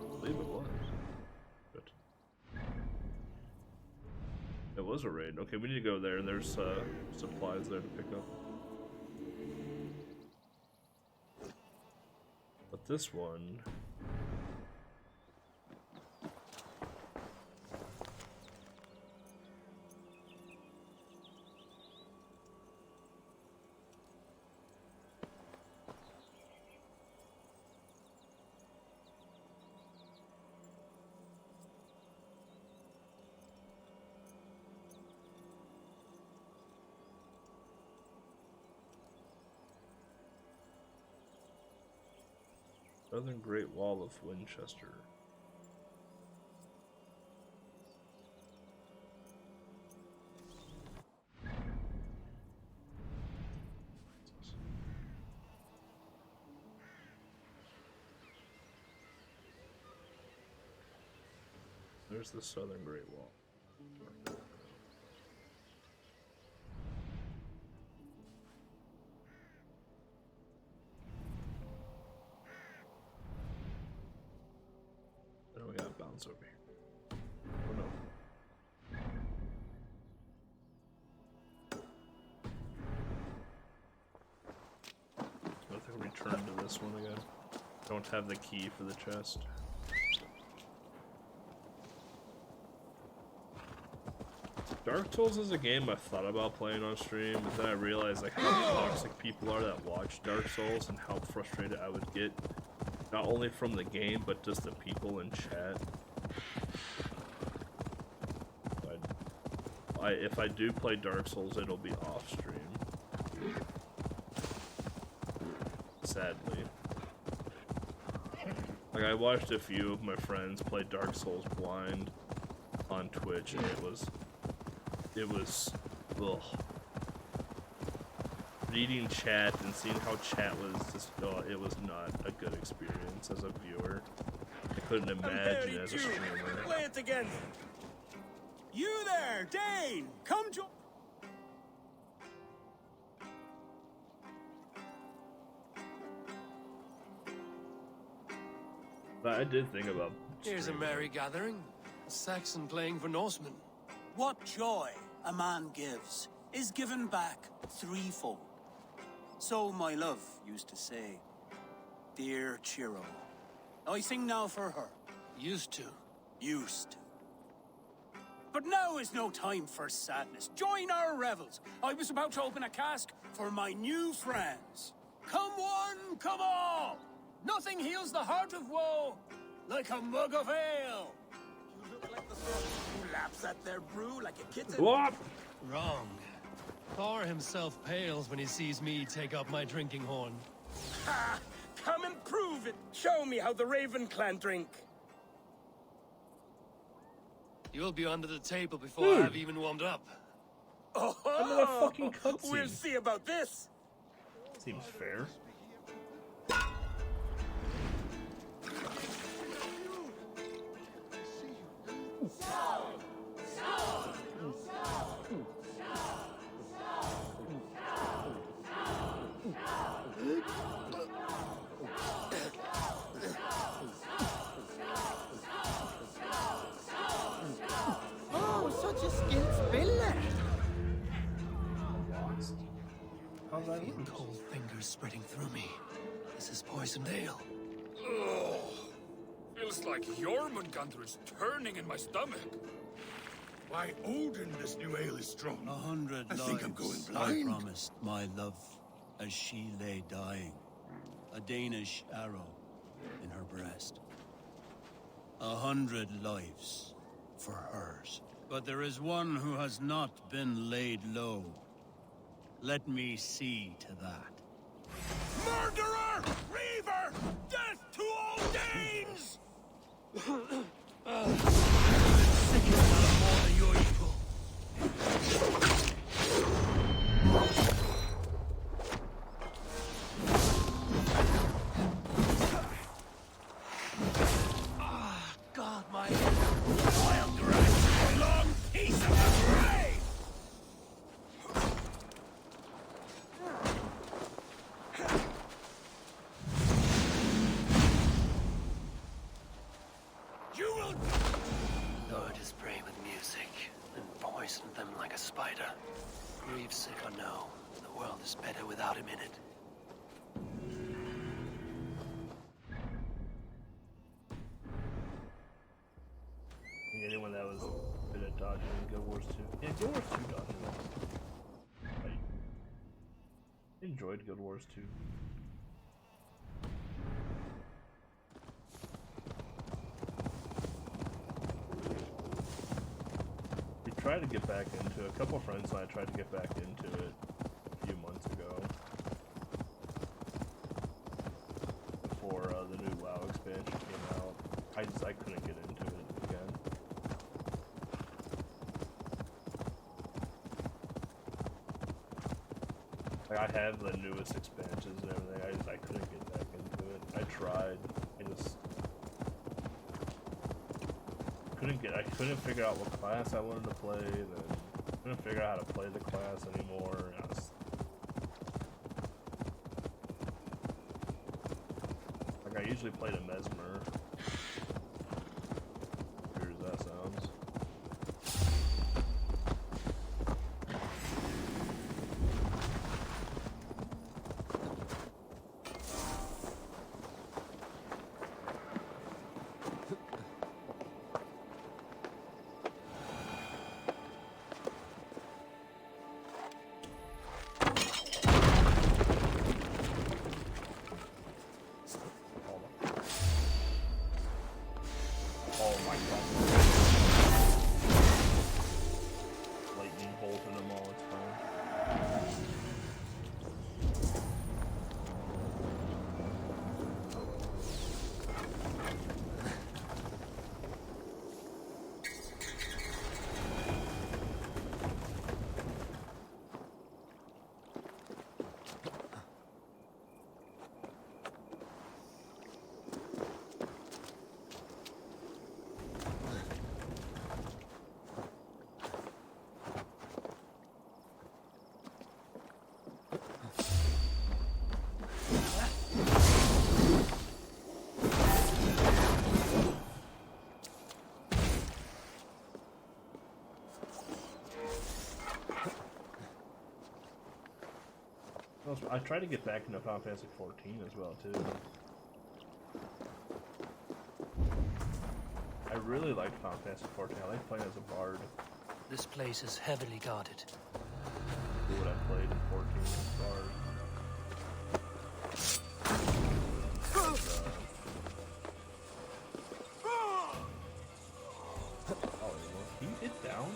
I believe it was. But it was a raid. Okay, we need to go there, and there's supplies there to pick up. But this one. Southern Great Wall of Winchester. There's the Southern Great Wall. Then we gotta bounce over here. Oh no. Smith return to this one again. Don't have the key for the chest. Dark Souls is a game I've thought about playing on stream, but then I realized like how toxic people are that watch Dark Souls and how frustrated I would get, not only from the game, but just the people in chat. If I do play Dark Souls, it'll be off stream. Sadly. Like, I watched a few of my friends play Dark Souls blind on Twitch, and it was, ugh. Reading chat and seeing how chat was just, it was not a good experience as a viewer. I couldn't imagine as a streamer. Play it again. You there, Dane! Come to. But I did think about. Here's a streaming. merry gathering. A Saxon playing for Norsemen. What joy a man gives is given back threefold. So my love used to say, dear Chiro. I sing now for her. Used to. Used to. But now is no time for sadness. Join our revels. I was about to open a cask for my new friends. Come one, come all. Nothing heals the heart of woe like a mug of ale. You look like the sort who laps at their brew like a kitten. What? Wrong. Thor himself pales when he sees me take up my drinking horn. Ha! Come and prove it. Show me how the Raven clan drink. You'll be under the table before I've even warmed up. Oh, Another fucking cutscene. we'll see about this. Seems fair. Oh, such a skilled spiller. How's that? Feel cold fingers spreading through me. This is poisoned ale. Oh, feels like Jormungandr is turning in my stomach. By Odin, this new ale is strong. 100 I lives think I'm going I blind. promised my love as she lay dying. A Danish arrow in her breast. 100 lives for hers. But there is one who has not been laid low. Let me see to that. Murderer! Reaver! Death to all Danes! Sick of more than your equal. God, my wild dragon, long piece of the brain! You will... Lord his prey with music, and poisoned them like a spider. Grief sick or no, the world is better without him in it. Anyone that was good at dodging in Guild Wars 2. Yeah, Guild Wars 2 dodging. I enjoyed Guild Wars 2. We tried to get back into it. A couple of friends and I tried to get back into it a few months ago. Before the new WoW expansion came out. I couldn't get into it again. Like, I have the newest expansions and everything, I couldn't get back into it. I tried, I couldn't figure out what class I wanted to play, then couldn't figure out how to play the class anymore. Like, I usually played a Mesmer. Weird as that sounds. I tried to get back into Final Fantasy 14 as well too. I really liked Final Fantasy 14. I like playing as a bard. This place is heavily guarded. What I played in 14 as bard. Can you get down?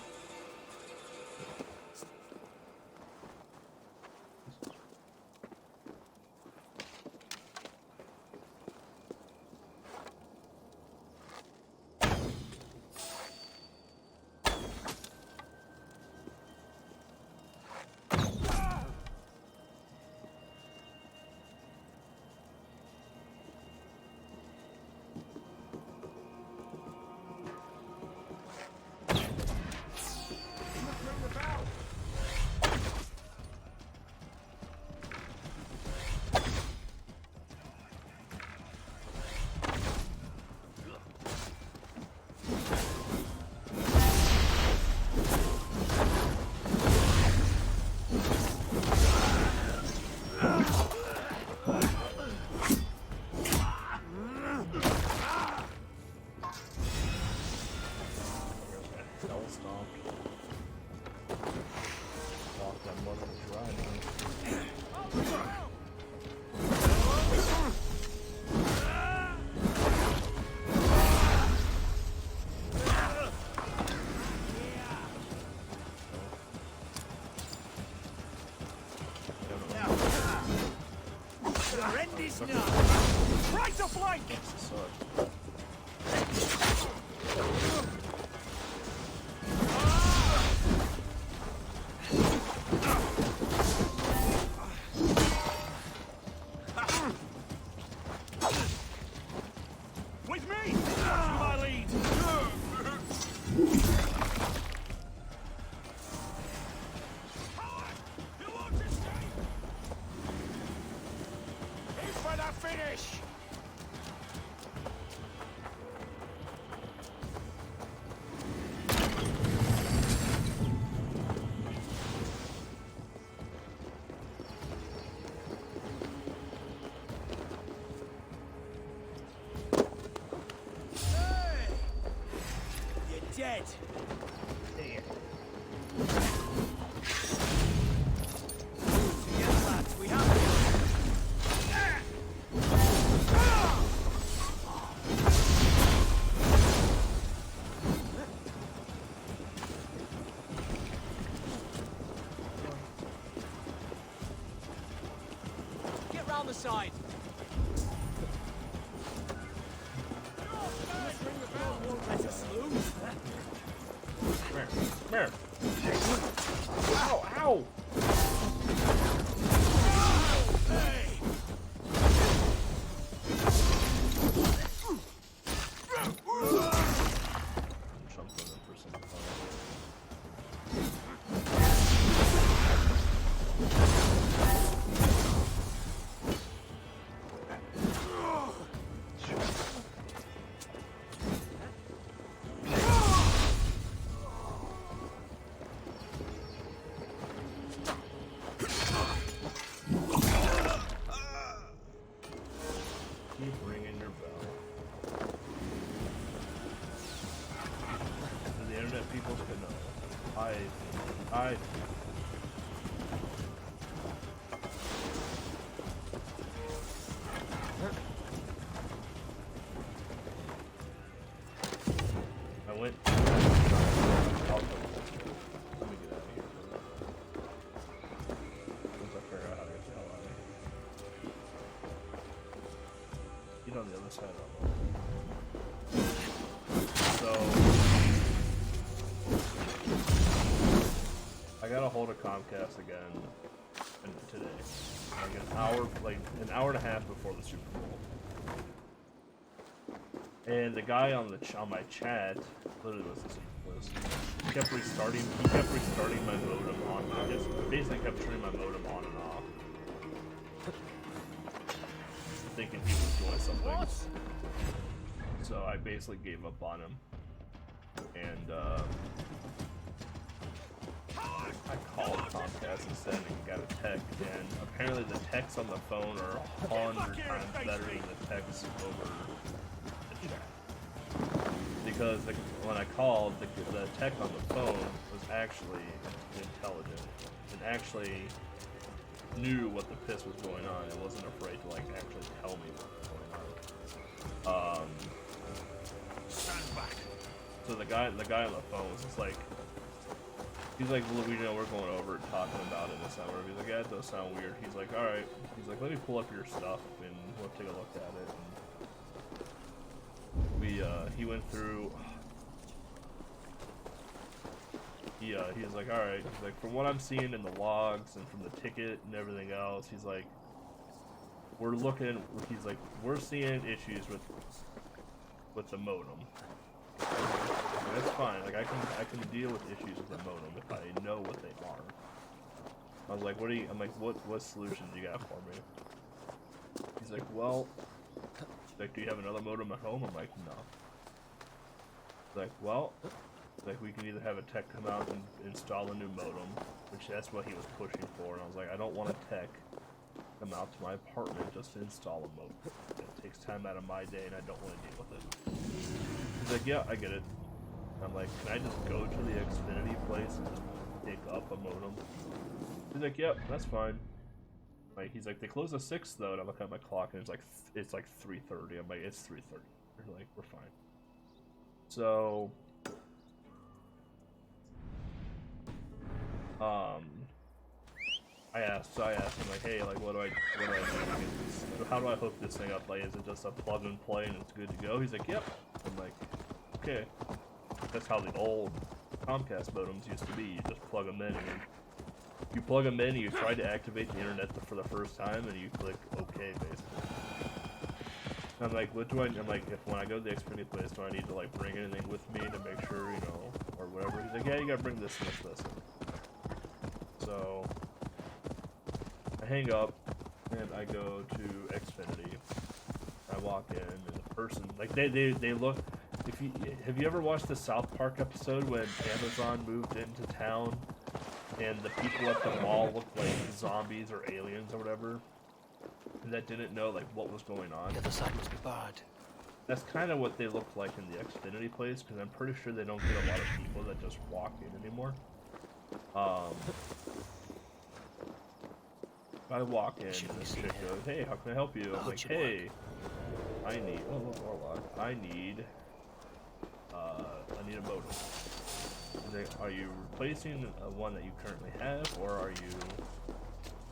Right to flank! With me! Follow my lead! You won't escape! He's for the finish! Dead. There. Together, lads, we have it. Get round the side. That's a slew. Come here. Ow, ow! Hey! Something for some fun. Keep ringing your bell. The internet people can know. I. I went. Let me get out of here. Once I figure out how to get the hell out of here. Get on the other side of the So I got a hold of Comcast again today. Like an hour and a half before the Super Bowl. And the guy on my chat, literally he kept restarting my modem on. I just basically kept turning my modem on and off. Thinking he was doing something. What? So I basically gave up on him. And I called Comcast instead and got a tech, and apparently the techs on the phone are 100 times better than the techs over the chat. Because when I called, the tech on the phone was actually intelligent and actually knew what the piss was going on. It wasn't afraid to like actually tell me what was going on. Stand back. So the guy on the phone was just like, he's like, well, we know we're going over and talking about it. It's not whatever. He's like, yeah, it does sound weird. He's like, all right. He's like, let me pull up your stuff and we'll take a look at it. And he went through. He was like, all right. He's like, from what I'm seeing in the logs and from the ticket and everything else, he's like, we're looking. He's like, we're seeing issues with the modem. That's fine. Like I can deal with issues with the modem if I know what they are. I was like, I'm like, what solutions you got for me? He's like, well, like, do you have another modem at home? I'm like, no. He's like, well, like we can either have a tech come out and install a new modem, which that's what he was pushing for, and I was like, I don't want a tech come out to my apartment just to install a modem. It takes time out of my day, and I don't want to deal with it. He's like, yeah, I get it. I'm like, can I just go to the Xfinity place and just pick up a modem? He's like, yep, that's fine. Like, he's like, they close at 6 though, and I look at my clock and it's like 3:30. I'm like, it's 3:30. They're like, we're fine. So, I asked him like, hey, like, what do I do to get this? How do I hook this thing up? Like, is it just a plug and play and it's good to go? He's like, yep. I'm like, okay. That's how the old Comcast modems used to be. You just plug them in, and you plug them in, and you try to activate the internet for the first time, and you click OK, basically. I'm like, what do I'm like, if when I go to the Xfinity place, do I need to like bring anything with me to make sure, you know, or whatever? He's like, yeah, you gotta bring this and this. So I hang up, and I go to Xfinity. I walk in, and the person, like, they look. Have you ever watched the South Park episode when Amazon moved into town and the people at the mall looked like zombies or aliens or whatever, and that didn't know like what was going on? The other side must be barred. That's kind of what they look like in the Xfinity place, because I'm pretty sure they don't get a lot of people that just walk in anymore. I walk in and this chick goes, hey, how can I help you? I'm like, hey, I need a modem. He's like, are you replacing one that you currently have, or are you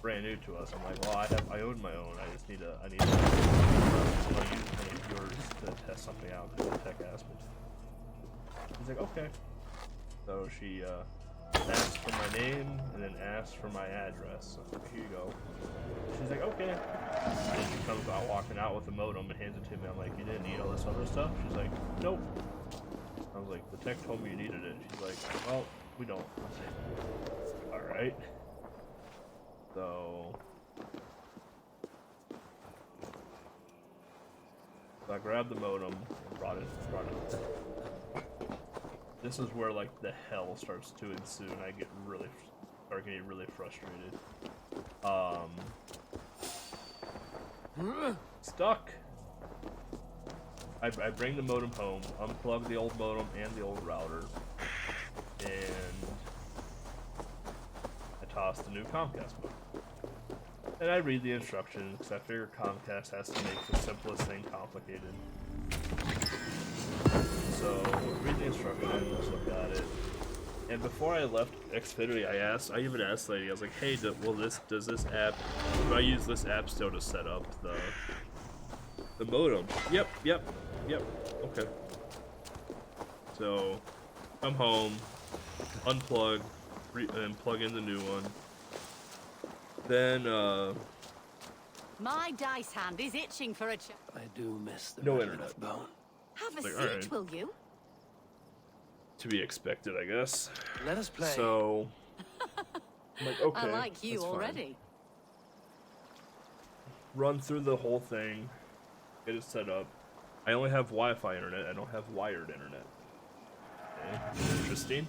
brand new to us? I'm like, well, I own my own. I just need I'll use one of yours to test something out. The tech asked me. He's like, okay. So she asked for my name and then asked for my address. So here you go. She's like, okay. And then she comes out walking out with the modem and hands it to me. I'm like, you didn't need all this other stuff? She's like, nope. I was like, the tech told me you needed it. She's like, well, we don't. I was like, alright. So I grabbed the modem and brought it. This is where like the hell starts to ensue, and I start getting really frustrated. Stuck. I bring the modem home, unplug the old modem and the old router, and I toss the new Comcast modem. And I read the instructions, because I figure Comcast has to make the simplest thing complicated. So, read the instructions, look at it. And before I left Xfinity, I even asked the lady, I was like, hey, do I use this app still to set up the modem? Yep, okay. So, I'm home, unplug, and plug in the new one. Then, My dice hand is itching for a I do miss the no red internet. enough bone. Have a Like, seat, alright. will you? To be expected, I guess. Let us play. So, I'm like, okay, I like you that's fine. already. Run through the whole thing, get it set up. I only have Wi-Fi internet, I don't have wired internet. Okay, interesting.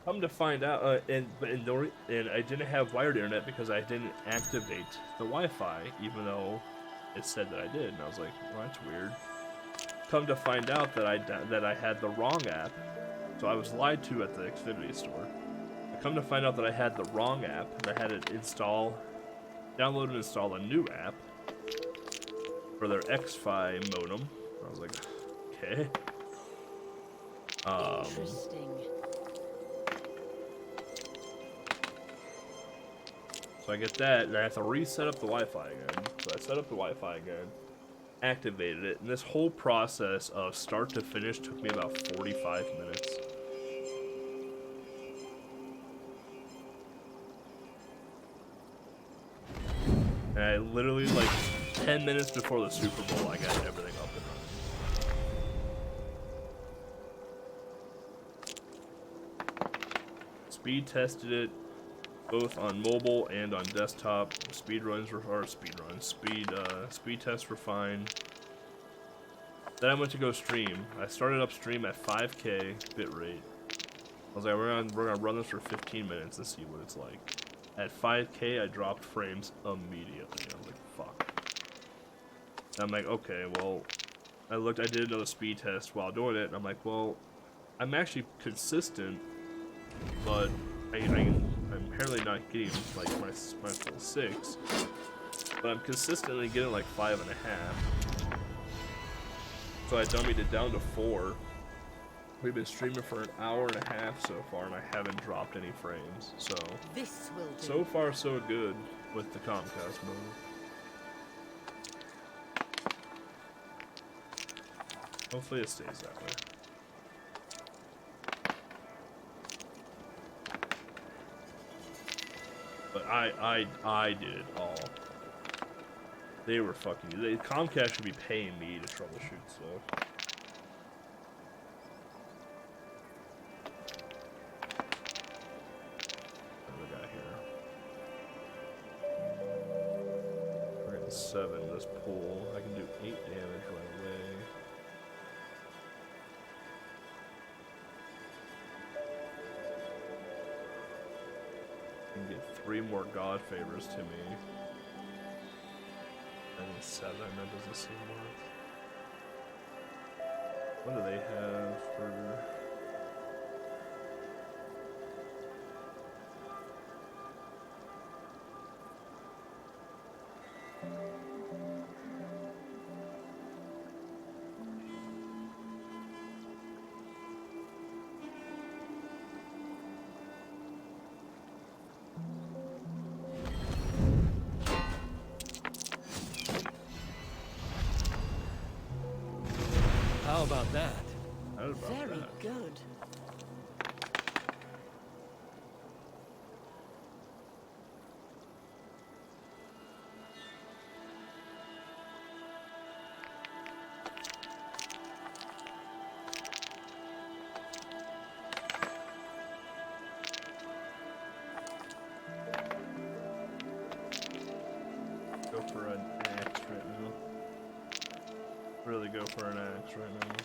Come to find out, and I didn't have wired internet because I didn't activate the Wi-Fi, even though it said that I did, and I was like, well, that's weird. Come to find out that I had the wrong app, so I was lied to at the Xfinity store. I come to find out that I had the wrong app, and I had to download and install a new app for their X-Fi modem. I was like, okay. Interesting. So I get that, and I have to reset up the Wi-Fi again. So I set up the Wi-Fi again, activated it, and this whole process of start to finish took me about 45 minutes. And I literally, like, 10 minutes before the Super Bowl, I got everything up and running. Speed tested it, both on mobile and on desktop. Speed tests were fine. Then I went to go stream. I started up stream at 5K bitrate. I was like, we're gonna run this for 15 minutes and see what it's like. At 5K, I dropped frames immediately. I was like, fuck. And I'm like, okay, well, I did another speed test while doing it, and I'm like, well, I'm actually consistent, but I'm apparently not getting like my full 6, but I'm consistently getting like 5.5. So I dummied it down to 4. We've been streaming for an hour and a half so far, and I haven't dropped any frames. So This will do. so far so good with the Comcast mode. Hopefully it stays that way. But I did it all. They were Comcast should be paying me to troubleshoot stuff. What do we got here? We're getting 7 this pull. I can do 8 damage right away. Get 3 more god favors to me. And 7, that doesn't seem worth. What do they have for... How about that? Very good. Go for an axe right now. Really go for an axe right now.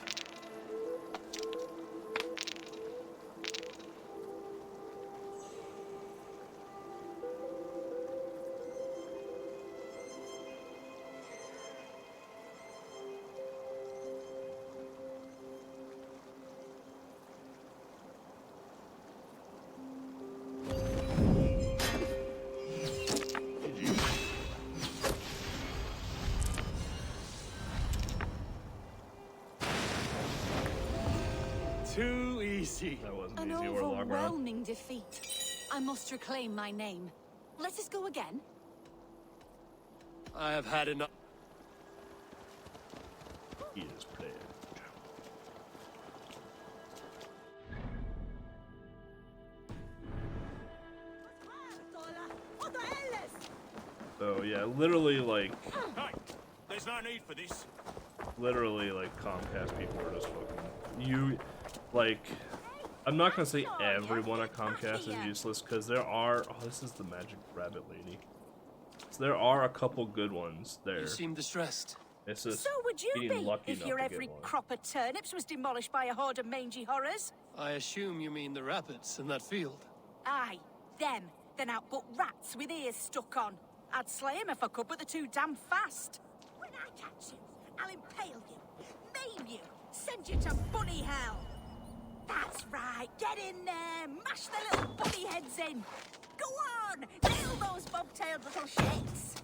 Too easy. That wasn't An easy. We're log round. overwhelming defeat. I must reclaim my name. Let us go again. I have had enough. He is playing. So yeah, literally like There's no need for this. literally like Comcast people are just fucking I'm not gonna say everyone at Comcast is useless, because there are this is the magic rabbit lady. So there are a couple good ones there. You seem distressed. It's just So would you being be lucky if enough your to every get one. crop of turnips was demolished by a horde of mangy horrors? I assume you mean the rabbits in that field. Aye, them. They're out but rats with ears stuck on. I'd slay 'em if I could, but they're too damn fast. When I catch you, I'll impale you, maim you, send you to bunny hell. That's right, get in there, mash the little bunny heads in. Go on, nail those bobtailed little shits.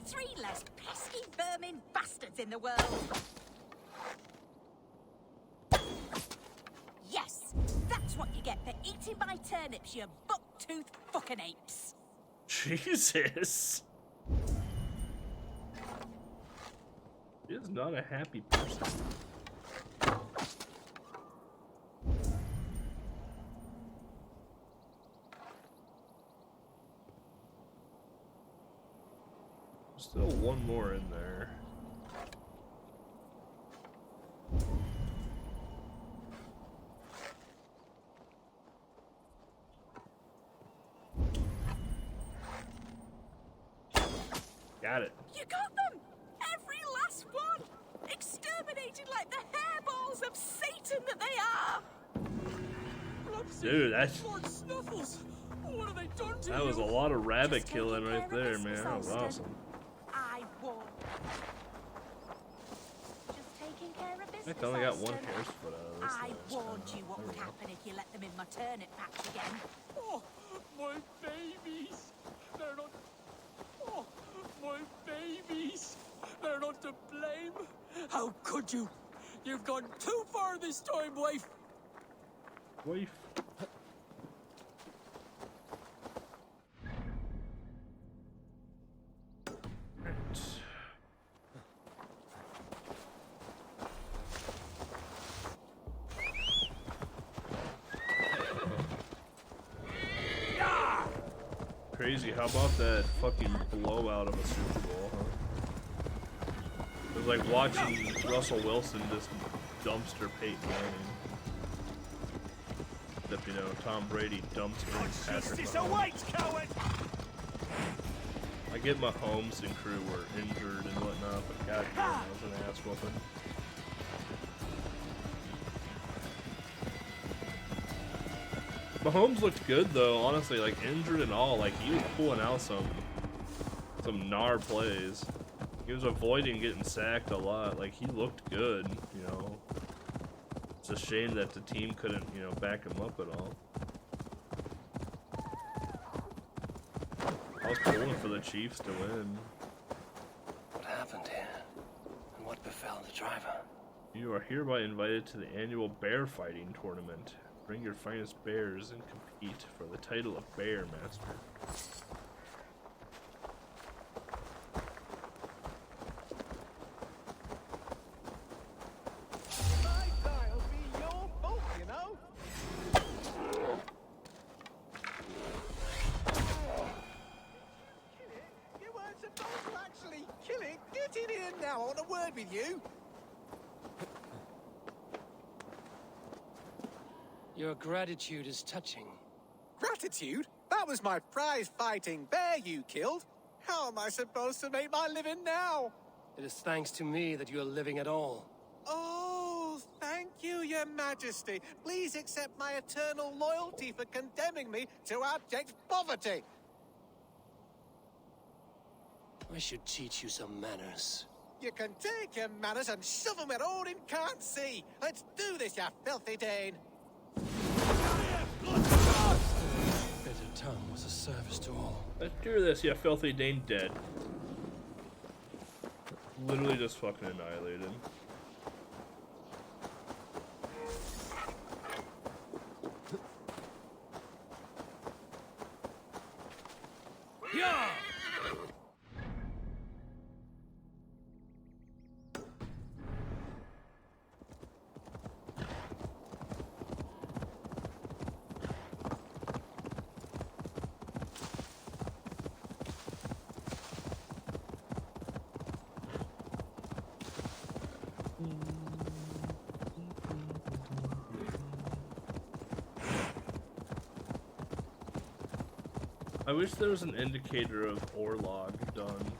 Three less pesky vermin bastards in the world. Yes, that's what you get for eating my turnips, you buck-toothed fucking apes. Jesus. He is not a happy person. Still one more in there. Got it. You got them! Every last one! Exterminated like the hairballs of Satan that they are! Dude, that's... Lord Snuffles! What have they done to That was a you? lot of rabbit Just killing taking right care of there, us, man. Miss That was Alston. awesome. I won. Just taking care of business, I only got one Alston. hair's foot out of this. I so warned it's you what there would we go. happen if you let them in my turnip patch again. Oh, my babies! They're not... Oh, my babies! They're not to blame! How could you? You've gone too far this time, wife! Wife. Right. Crazy, how about that fucking blowout of a Super Bowl, huh? It was like watching Russell Wilson just dumpster Peyton Manning. Except, you know, Tom Brady dumpster Patrick Mahomes. coward! I get Mahomes and crew were injured and whatnot, but goddamn, that was an ass whooping. Mahomes looked good though, honestly, like injured and all, like he was pulling out some gnar plays. He was avoiding getting sacked a lot, like he looked good, you know. It's a shame that the team couldn't, you know, back him up at all. I was pulling for the Chiefs to win. What happened here? And what befell the driver? You are hereby invited to the annual bear fighting tournament. Bring your finest bears and compete for the title of Bear Master. My dial'll be your fault, you know. Kill it? You weren't supposed to actually kill it. Get in here now. I want a word with you. Your gratitude is touching. Gratitude? That was my prize-fighting bear you killed. How am I supposed to make my living now? It is thanks to me that you are living at all. Oh, thank you, Your Majesty. Please accept my eternal loyalty for condemning me to abject poverty. I should teach you some manners. You can take your manners and shove them where Odin can't see. Let's do this, you filthy Dane. Bitter tongue was a service to all. Let's do this, you filthy Dane dead. Literally just fucking annihilated. Yeah! I wish there was an indicator of ore log done.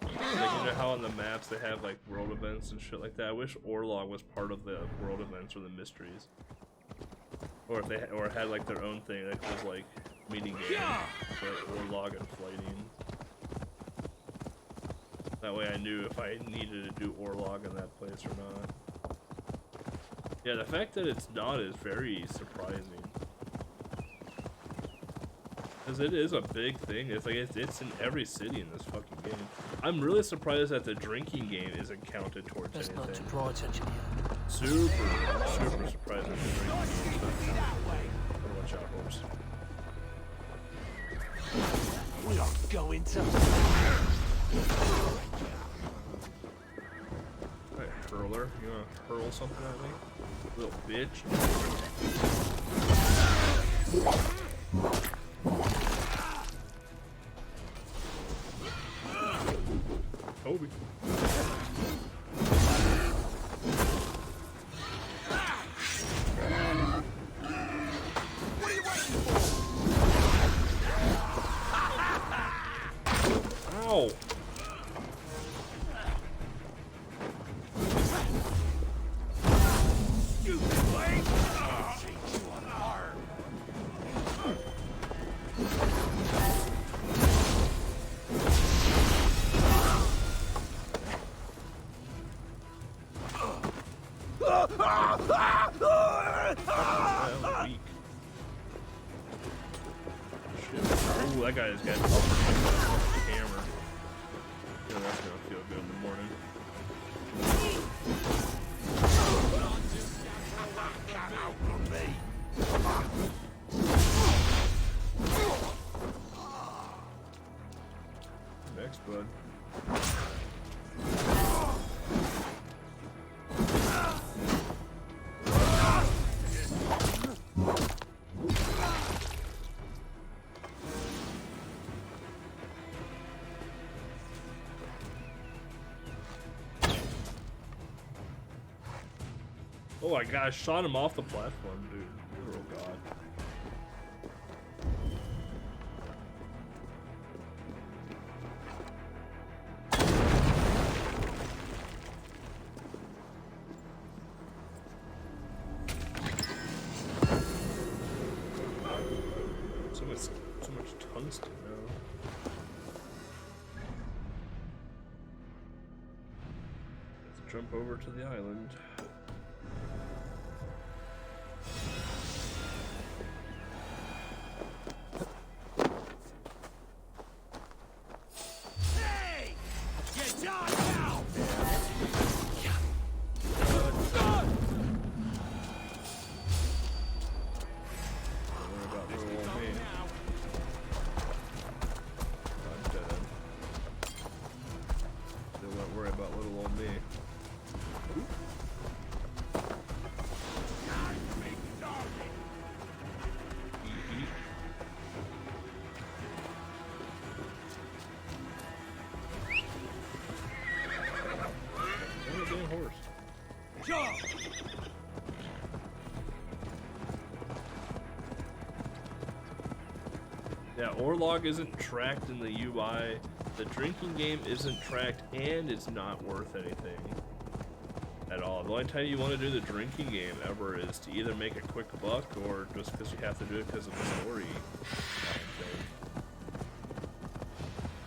Like, you know how on the maps they have like world events and shit like that? I wish ore log was part of the world events or the mysteries. Or if they or had like their own thing that was like mini game for like ore log and flighting. That way I knew if I needed to do ore log in that place or not. Yeah, the fact that it's not is very surprising. Because it is a big thing. It's like it's in every city in this fucking game. I'm really surprised that the drinking game isn't counted towards Best anything. not to draw attention here. Super surprised that the drinking game is not counted. Better watch out, horse. We are going to. Alright, hurler. You wanna hurl something at me? Little bitch. Toby. Ow! Weak. Shit. Ooh, that guy has got a hammer. Yeah, that's gonna feel good in the morning. Next, bud. Oh my gosh, I shot him off the platform, dude. Oh god. So much tungsten now. Let's jump over to the island. Yeah, ore log isn't tracked in the UI. The drinking game isn't tracked, and it's not worth anything at all. The only time you want to do the drinking game ever is to either make a quick buck or just because you have to do it because of the story thing.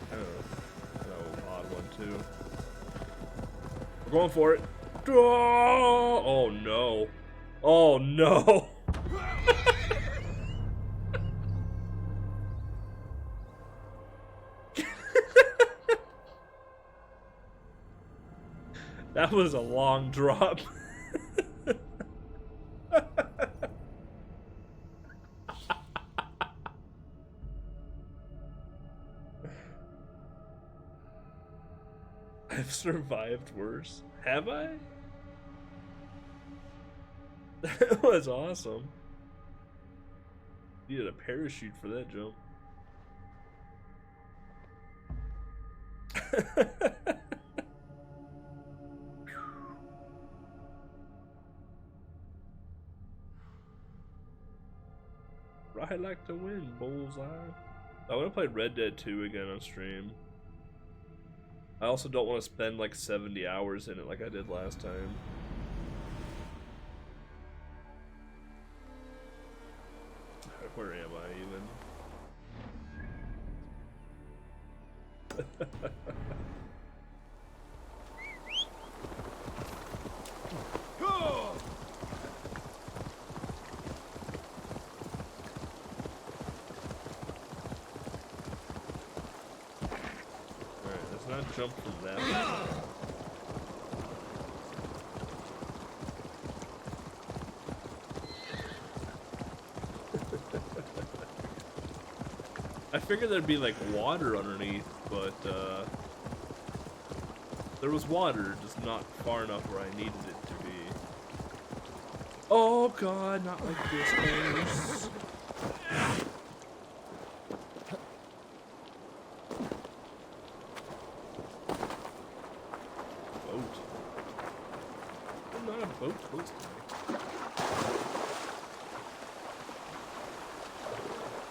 Kind of odd one too. We're going for it. Oh no! Oh no! That was a long drop. I've survived worse. Have I? That was awesome. Needed a parachute for that jump. I like to win, bullseye. I want to play Red Dead 2 again on stream. I also don't want to spend like 70 hours in it like I did last time. Where am I even? Alright, let's not jump from that. I figured there'd be like water underneath, but there was water, just not far enough where I needed it to be. Oh god, not like this, guys. Boat. There's not a boat close to me.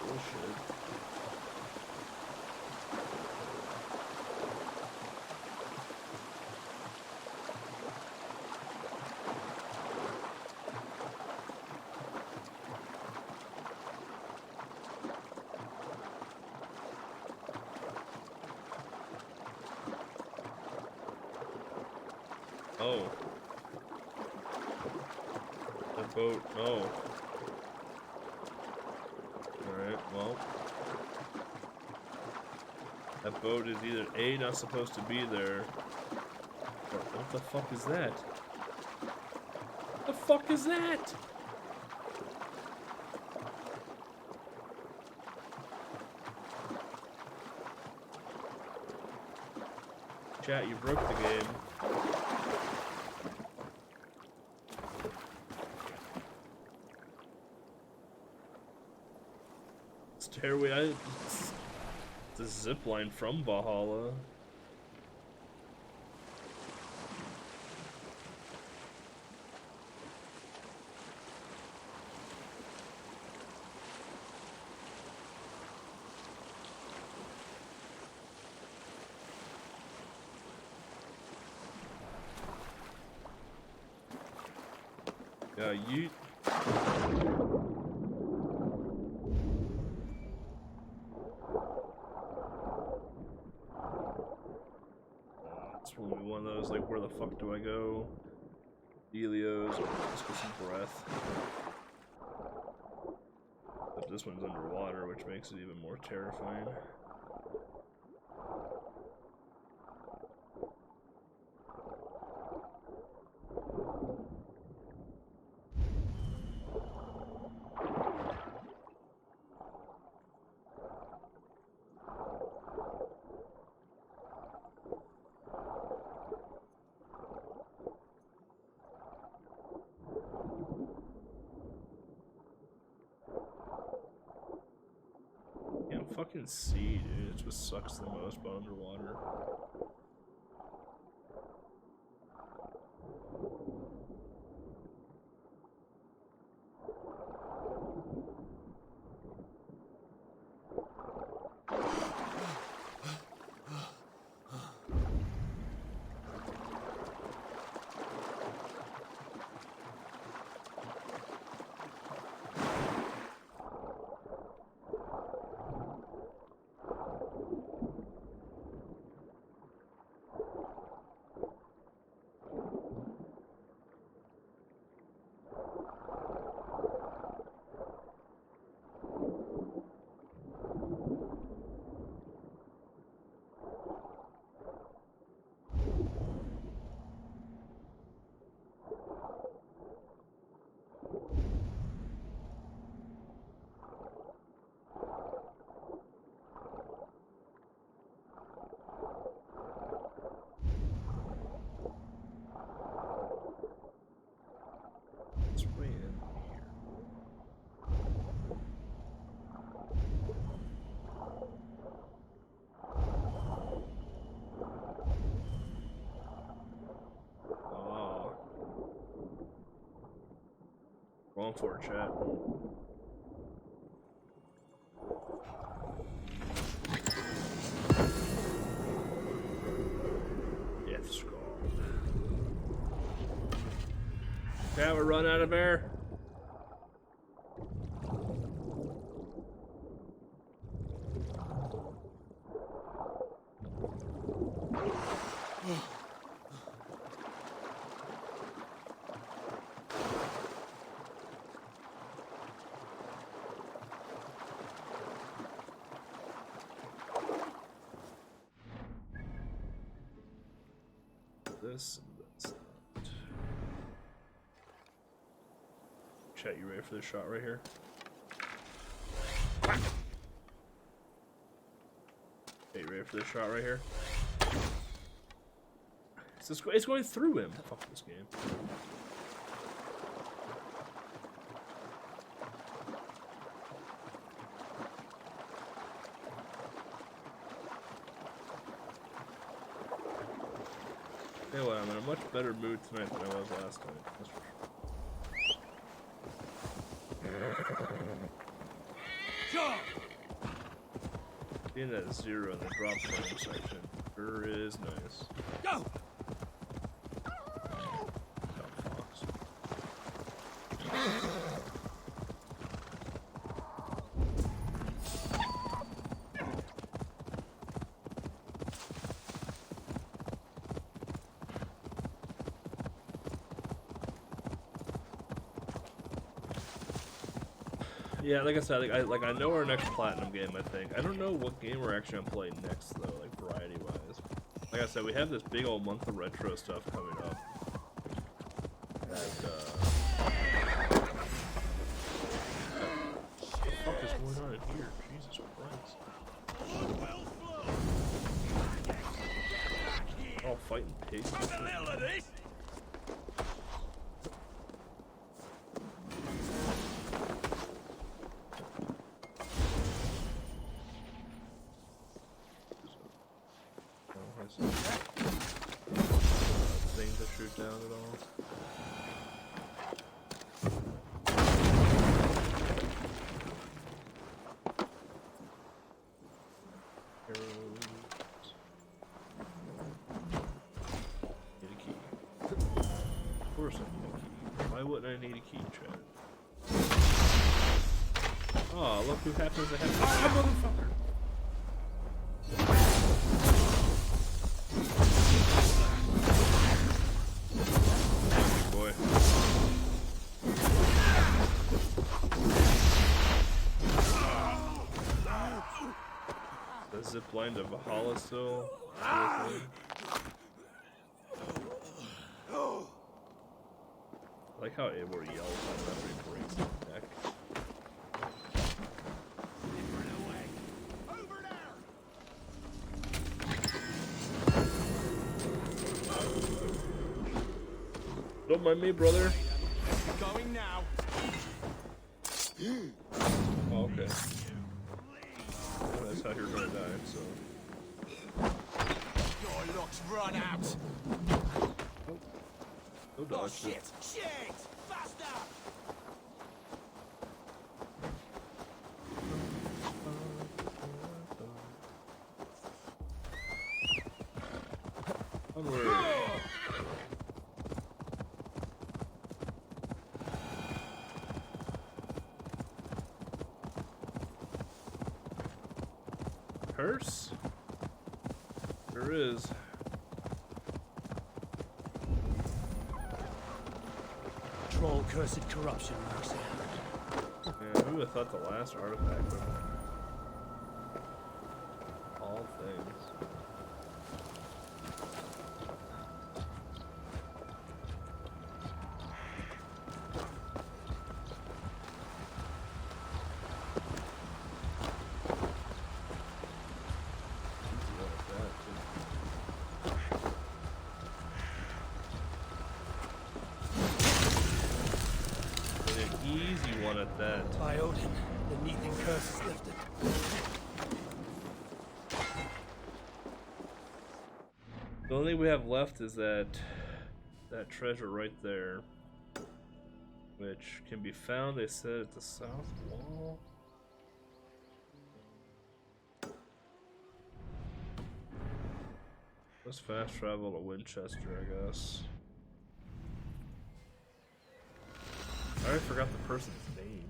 Bullshit. Oh. The boat, oh. Alright, well. That boat is either A, not supposed to be there, or what the fuck is that? What the fuck is that? Chat, you broke the game. Stairway, it's a zip line from Valhalla. Yeah, you. It's probably one of those, like, where the fuck do I go? Delios, or just get some breath. But this one's underwater, which makes it even more terrifying. Fucking sea, dude. It just sucks the most, but underwater. Going for it, chat. Yeah, we're running out of air. This and this. Chat, you ready for this shot right here? Hey, you ready for this shot right here? It's going through him. Fuck this game. Anyway, I'm in a much better mood tonight than I was last night. That's for sure. Being at 0 in the drop zone section sure is nice. Go! Yeah, like I said, I know our next platinum game. I think I don't know what game we're actually gonna play next though, like variety wise. Like I said, we have this big old month of retro stuff coming up. And what the fuck is going on in here? Jesus Christ! All fighting pigs. And shit. Thing to shoot down at all. Arrows. Need a key. Of course I need a key. Why wouldn't I need a key, Chad? Oh, look who happens to have a motherfucker. Zip line to Valhalla still. I like how Eivor yells after he breaks his neck. Don't mind me, brother. Going now. Oh, okay. That's how you're gonna die, so. Your luck's run out. No dodge. Oh shit! Shit! Faster! Onward. Curse? There is. Troll cursed corruption, Mercy. Yeah, who would have thought the last artifact would all things. Easy one at that. By Odin, the Neathen curse is lifted. The only thing we have left is that treasure right there, which can be found, they said, at the south wall. Let's fast travel to Winchester, I guess. I already forgot the person's name.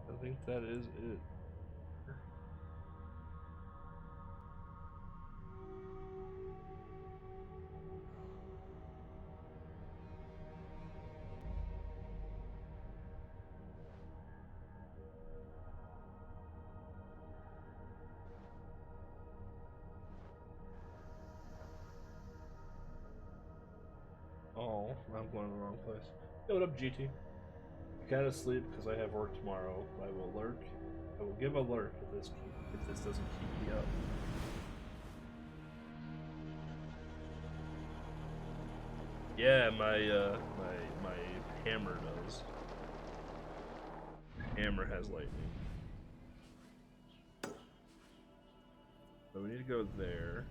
I think that is it. Oh, I'm going to the wrong place. Yo, what up, GT? I gotta sleep because I have work tomorrow. I will lurk. I will give a lurk if this doesn't keep me up. Yeah, my hammer does. Hammer has lightning. So we need to go there.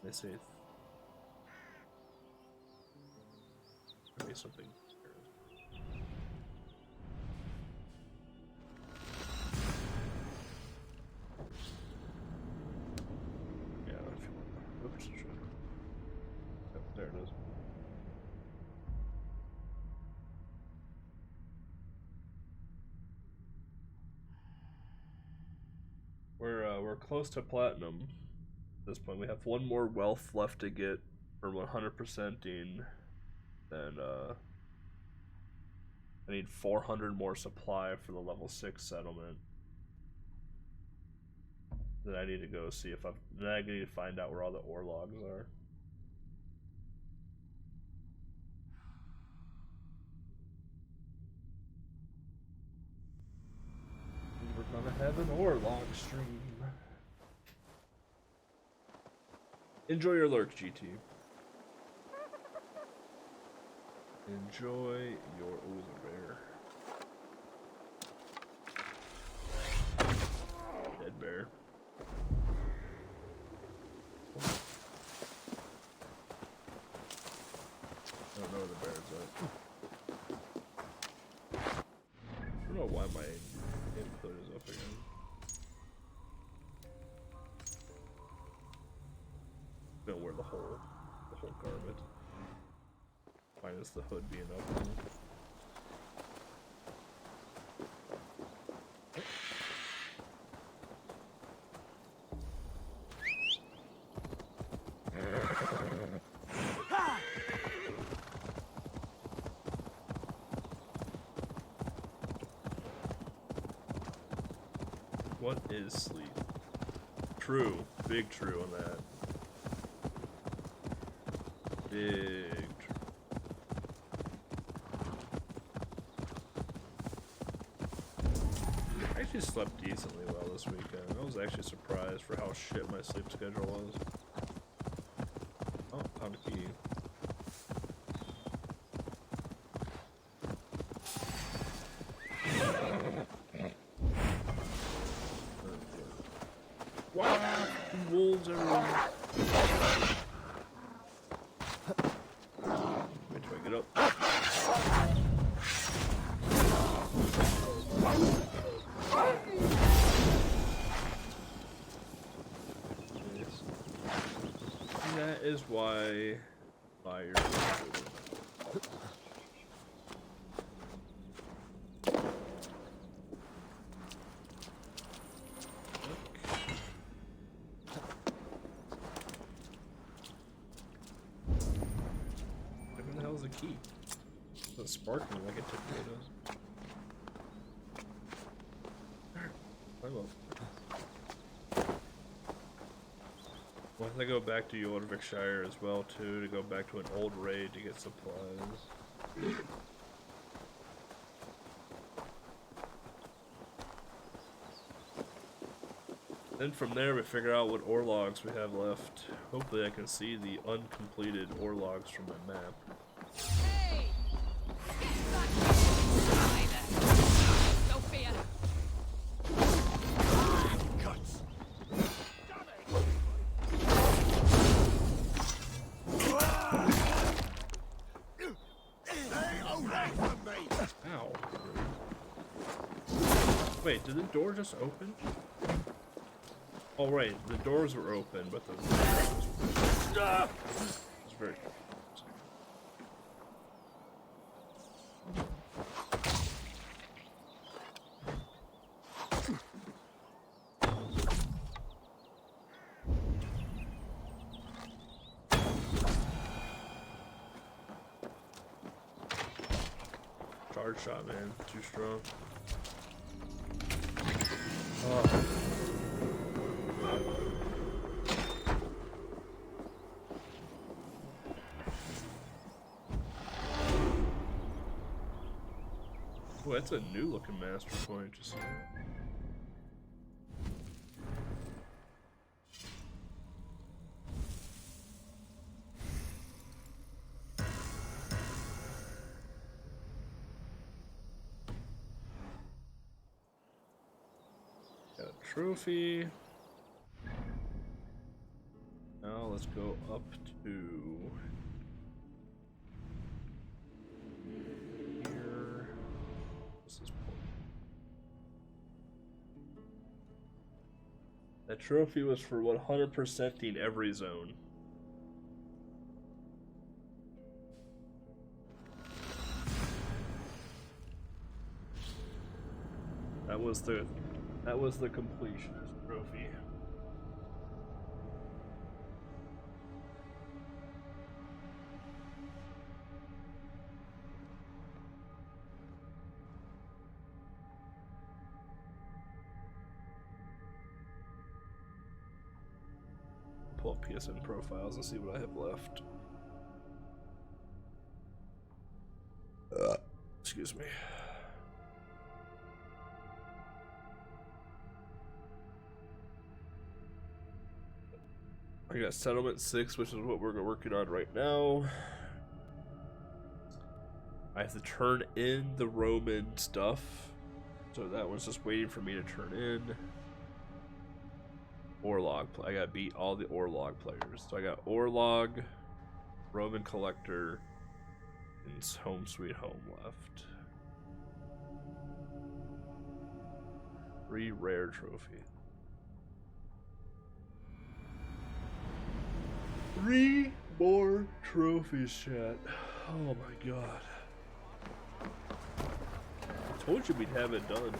They say maybe something. Yeah, if you want. Oops, oh, there it is. We're close to platinum at this point. We have one more wealth left to get for 100%ing, and I need 400 more supply for the level 6 settlement. Then I need to go see if then I need to find out where all the ore logs are. We're gonna have an ore log stream. Enjoy your lurk, GT. Enjoy your bear. Dead bear. I don't know where the bear's at. I don't know why my input is up again. I'm gonna wear the whole garment. Minus the hood being up. What is sleep? True. Big true on that. Big true. I actually slept decently well this weekend. I was actually surprised for how shit my sleep schedule was. Oh, found a key. Wow! Wolves everywhere. Wait till I get up. That is why fire. Where the hell is the key? It's sparkling like it took potatoes. Climb up. Well, I go back to Yorkshire as well too, to go back to an old raid to get supplies. Then from there we figure out what ore logs we have left. Hopefully I can see the uncompleted ore logs from my map. Hey! Get back here, Sophia! Cuts. Stay away from me! Ow. Wait, did the door just open? Oh right, the doors were open, but the... It's very... Charge shot, man. Too strong. Oh. Oh, that's a new looking master point, just got a trophy. Now let's go up to here. What's this point? That trophy was for 100%ing every zone. That was the completionist trophy. Pull up PSN profiles and see what I have left. Excuse me. I got Settlement 6, which is what we're working on right now. I have to turn in the Roman stuff. So that one's just waiting for me to turn in. Orlog. I gotta beat all the Orlog players. So I got Orlog, Roman Collector, and Home Sweet Home left. 3 rare trophy. 3 more trophies, chat. Oh my god. I told you we'd have it done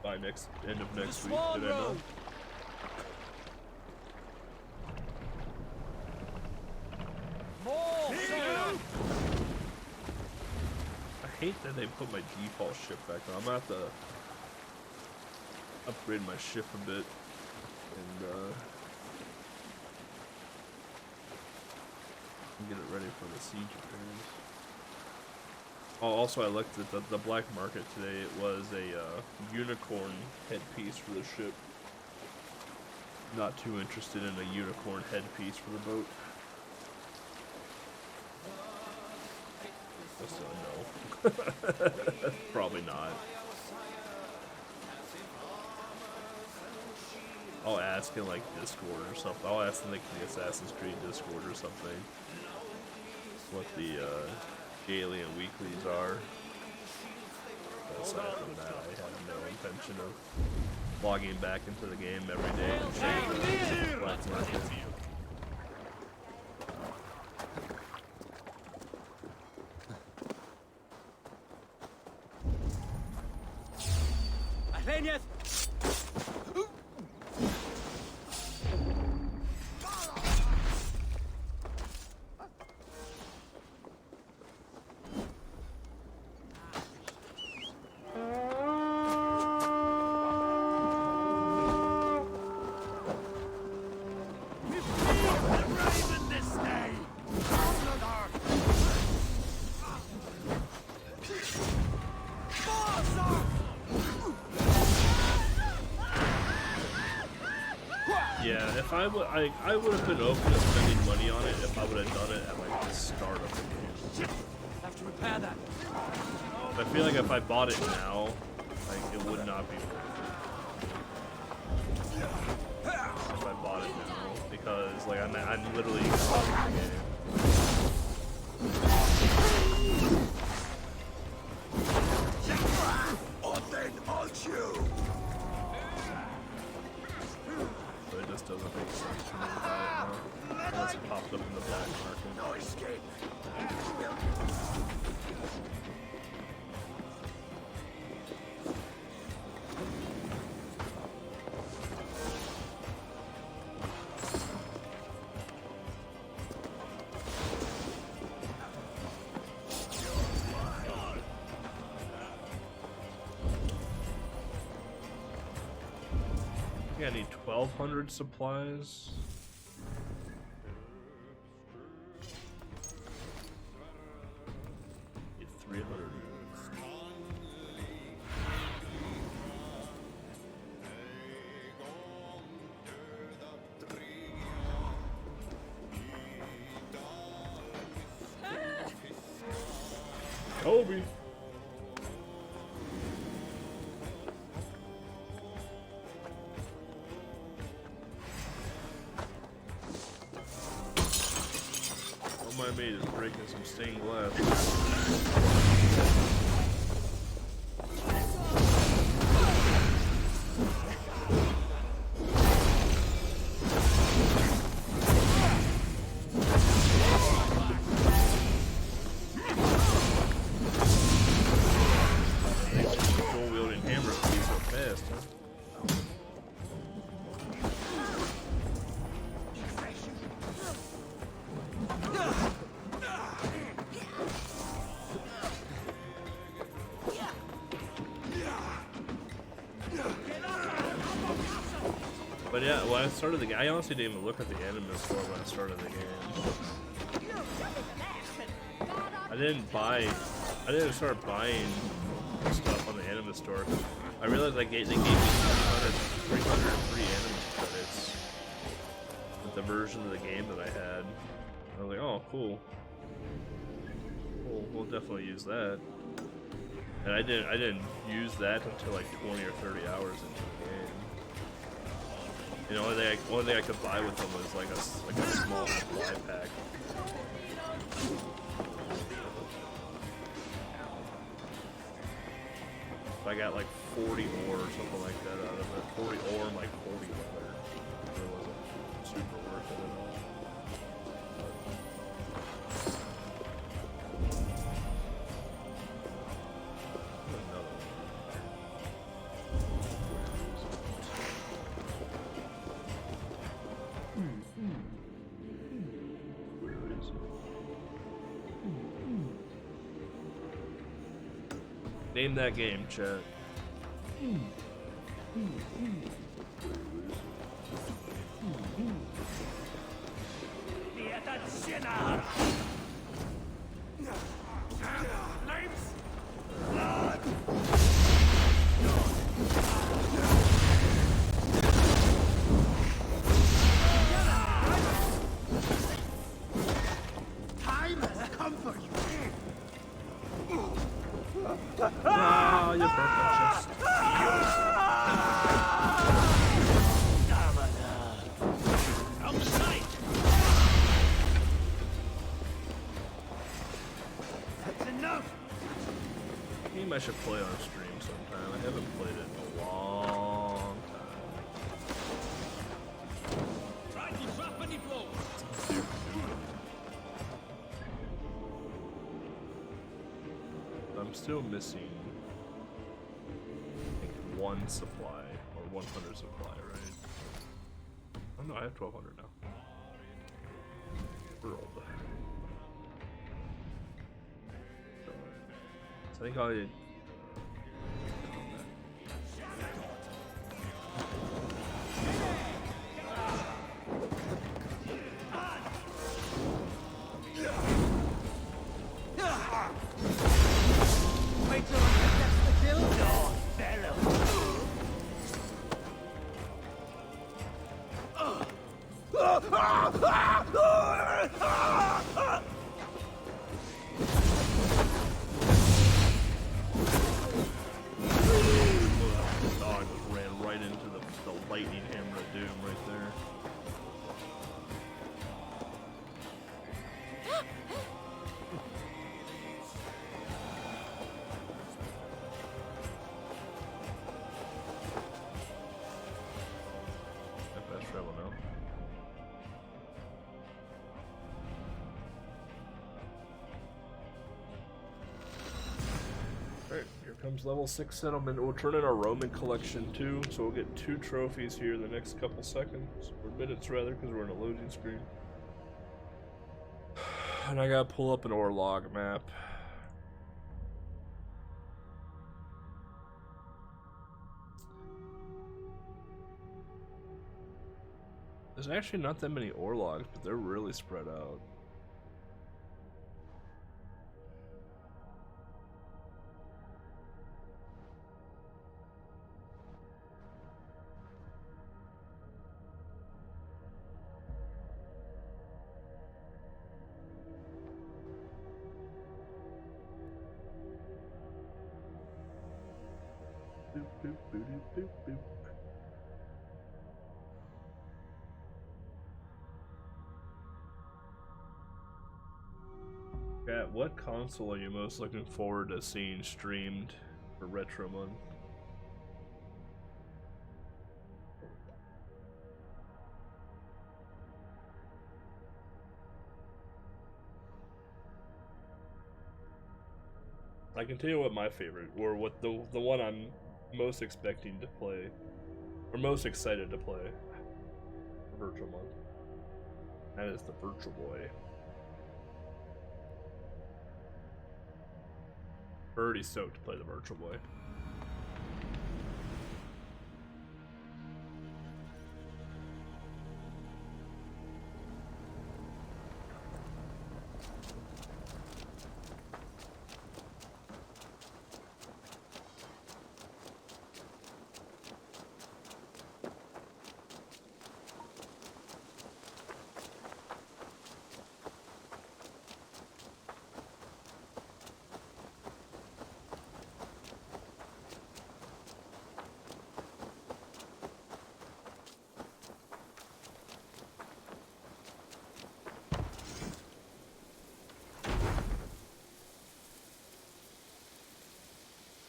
by end of next week. Did I not? I hate that they put my default ship back on. I'm gonna have to upgrade my ship a bit and get it ready for the siege appearance. Oh, also I looked at the black market today. It was a unicorn headpiece for the ship. Not too interested in a unicorn headpiece for the boat. So no. Probably not. I'll ask in like Discord or something. I'll ask in like the Assassin's Creed Discord or something what the daily and weeklies are. But aside from that, I have no intention of logging back into the game every day and checking the black market. if I would, I would have been open to spending money on it if I would have done it at like the start of the game. Have to repair that. I feel like if I bought it now, like it would not be worth it. If I bought it now, because like I'm literally copying the game. So it just doesn't make sense for me to buy it now, unless it popped up in the black market. I need 1,200 supplies. Need 300. Kobe. I made is breaking some stained glass. Dual wielding hammers can be so fast, huh? But yeah, when I started the game, I honestly didn't even look at the anime store when I started the game. I didn't start buying stuff on the anime store. I realized they gave me 300 free anime credits with the version of the game that I had. I was like, oh, cool. We'll definitely use that. And I didn't use that until like 20 or 30 hours into the game. You know, only thing I could buy with them was like a small supply pack. I got like 40 ore or something like that out of it. 40 ore and like 40 leather. It wasn't super worth it at all. Name that game, chat. Ah, you broke my chest. That's enough. Game I should play on stream sometime. I haven't played it in a long time. Try to drop any blows. I'm still missing, I think, 1 supply, or 100 supply, right? Oh no, I have 1,200 now. We're old. So I think I did. Wait till I catch the kill. No, fellow. times. Level 6 settlement. We'll turn in our Roman collection too, so we'll get 2 trophies here in the next couple seconds. Or minutes rather, because we're in a loading screen. And I gotta pull up an Orlog map. There's actually not that many Orlogs, but they're really spread out. Boop, boop, boop, boop, boop. Kat, what console are you most looking forward to seeing streamed for Retro Month? I can tell you what my favorite, or what the one I'm most expecting to play, or most excited to play for Virtual Month. That is the Virtual Boy. Already stoked to play the Virtual Boy.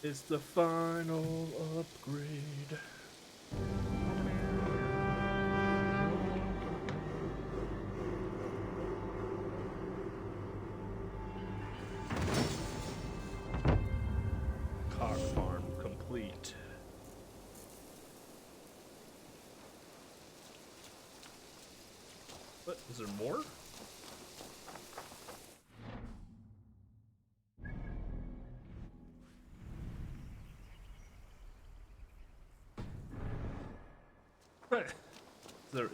It's the final upgrade. Cock farm complete. What? Is there more?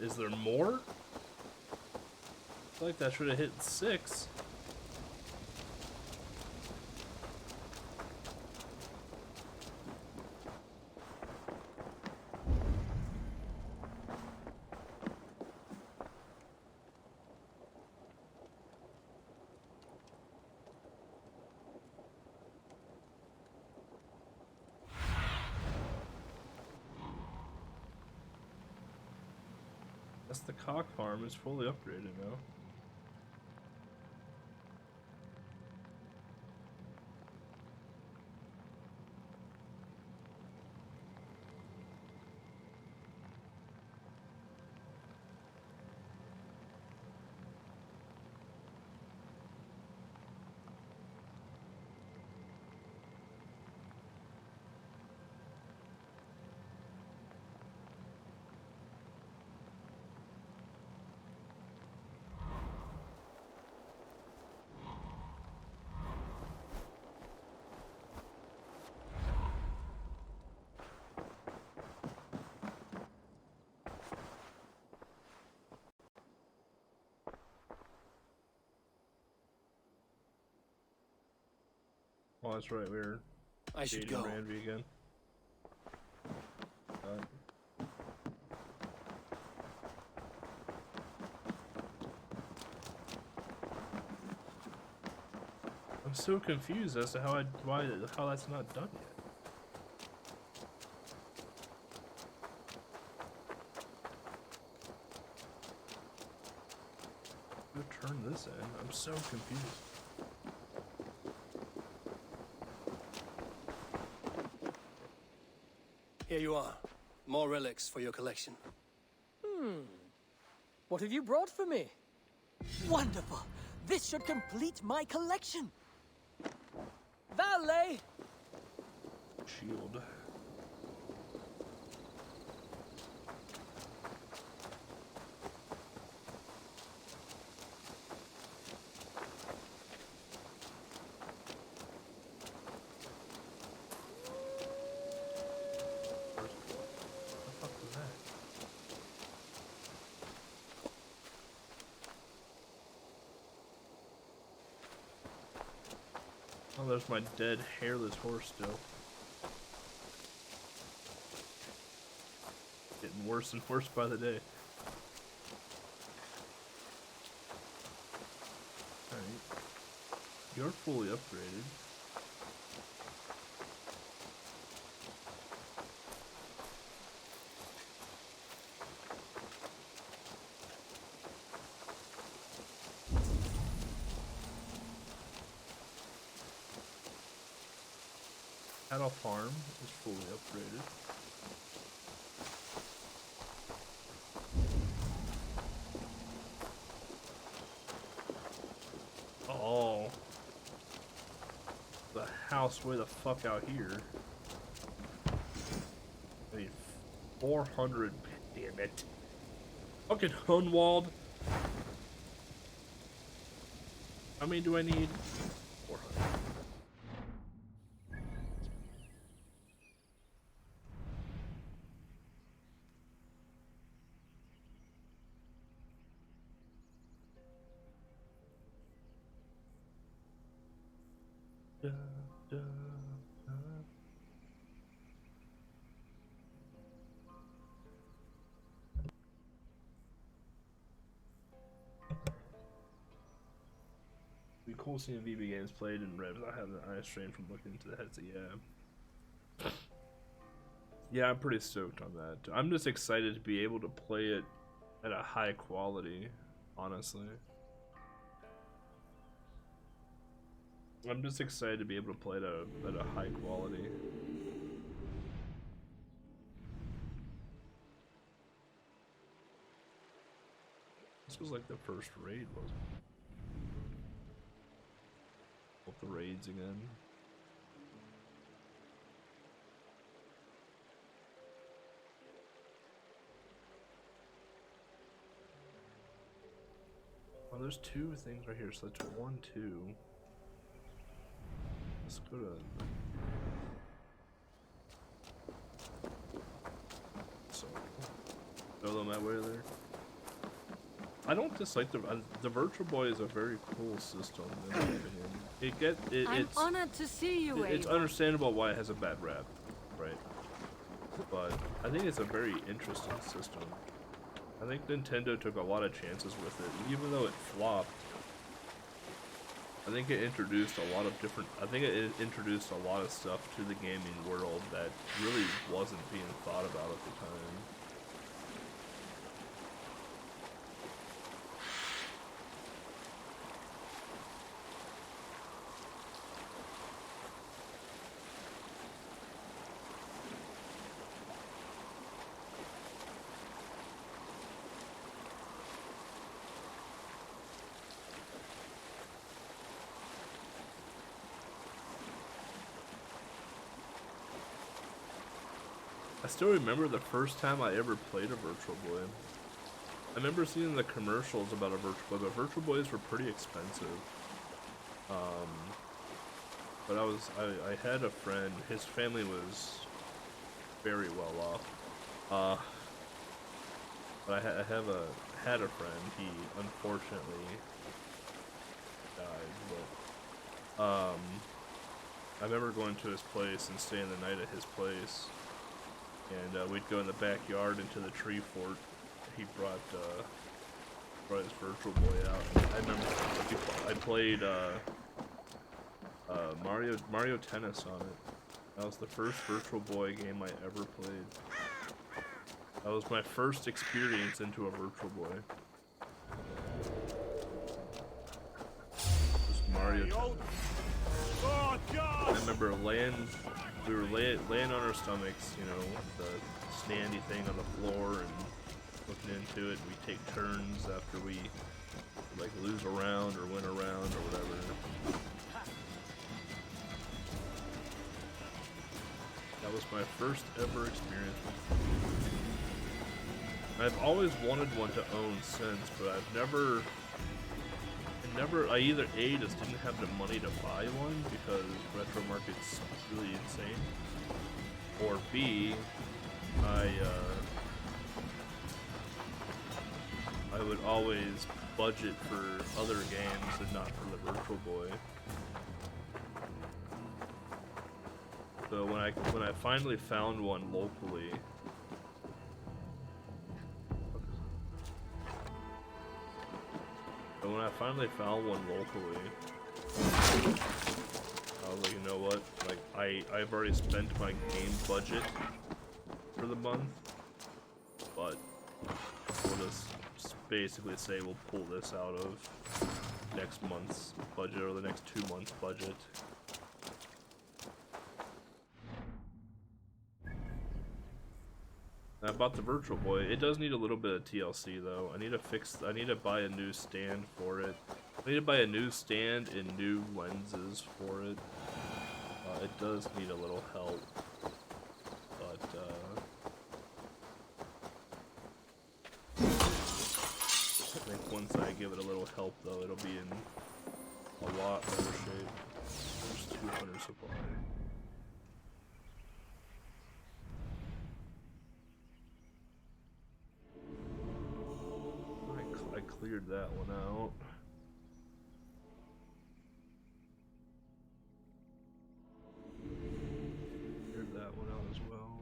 Is there more? I feel like that should have hit 6. Guess the cock farm is fully upgraded now. Oh, that's right, we were I should dating go. Randy again. I'm so confused as to how that's not done yet. Who turned this in? I'm so confused. Here you are. More relics for your collection. What have you brought for me? Wonderful! This should complete my collection! Valet! shield. Oh, there's my dead hairless horse still. Getting worse and worse by the day. Alright. You're fully upgraded. Cattle farm is fully upgraded. Oh, the house way the fuck out here. I need 400. Damn it! Fucking unwalled. How many do I need? 400. Da, da, da. Be cool seeing VB games played in revs. I have an eye strain from looking into the headset. Yeah. Yeah, I'm pretty stoked on that. I'm just excited to be able to play it at a high quality, honestly. I'm just excited to be able to play it at a high quality. This was like the first raid, wasn't it? Hope the raids again. Oh, there's two things right here, so that's 1, 2. Let's go to... So... throw them that way there. I don't dislike the Virtual Boy is a very cool system in my opinion. I'm honored to see you, it's Ava. understandable why it has a bad rap, right? But I think it's a very interesting system. I think Nintendo took a lot of chances with it, even though it flopped. I think it introduced a lot of different. I think it introduced a lot of stuff to the gaming world that really wasn't being thought about at the time. I still remember the first time I ever played a Virtual Boy. I remember seeing the commercials about a Virtual Boy, but Virtual Boys were pretty expensive. But I had a friend, his family was very well off. But I had a friend, he unfortunately died, but I remember going to his place and staying the night at his place. And we'd go in the backyard into the tree fort. He brought his Virtual Boy out. I remember I played Mario Tennis on it. That was the first Virtual Boy game I ever played. That was my first experience into a Virtual Boy. Just Mario Tennis. I remember we were laying on our stomachs, you know, the standy thing on the floor and looking into it. And we take turns after we like lose a round or win a round or whatever. My first ever experience. I've always wanted one to own since, but I've never. I either A, just didn't have the money to buy one because retro market's really insane, or B, I would always budget for other games and not for the Virtual Boy. So when I finally found one locally, I was like, you know what? Like I've already spent my game budget for the month, but we'll just basically say we'll pull this out of next month's budget or the next 2 months' budget. I bought the Virtual Boy. It does need a little bit of TLC though. I need to buy a new stand for it. I need to buy a new stand and new lenses for it. It does need a little help, but I think once I give it a little help though, it'll be in a lot better shape. There's 200 supply. I cleared that one out. Cleared that one out as well.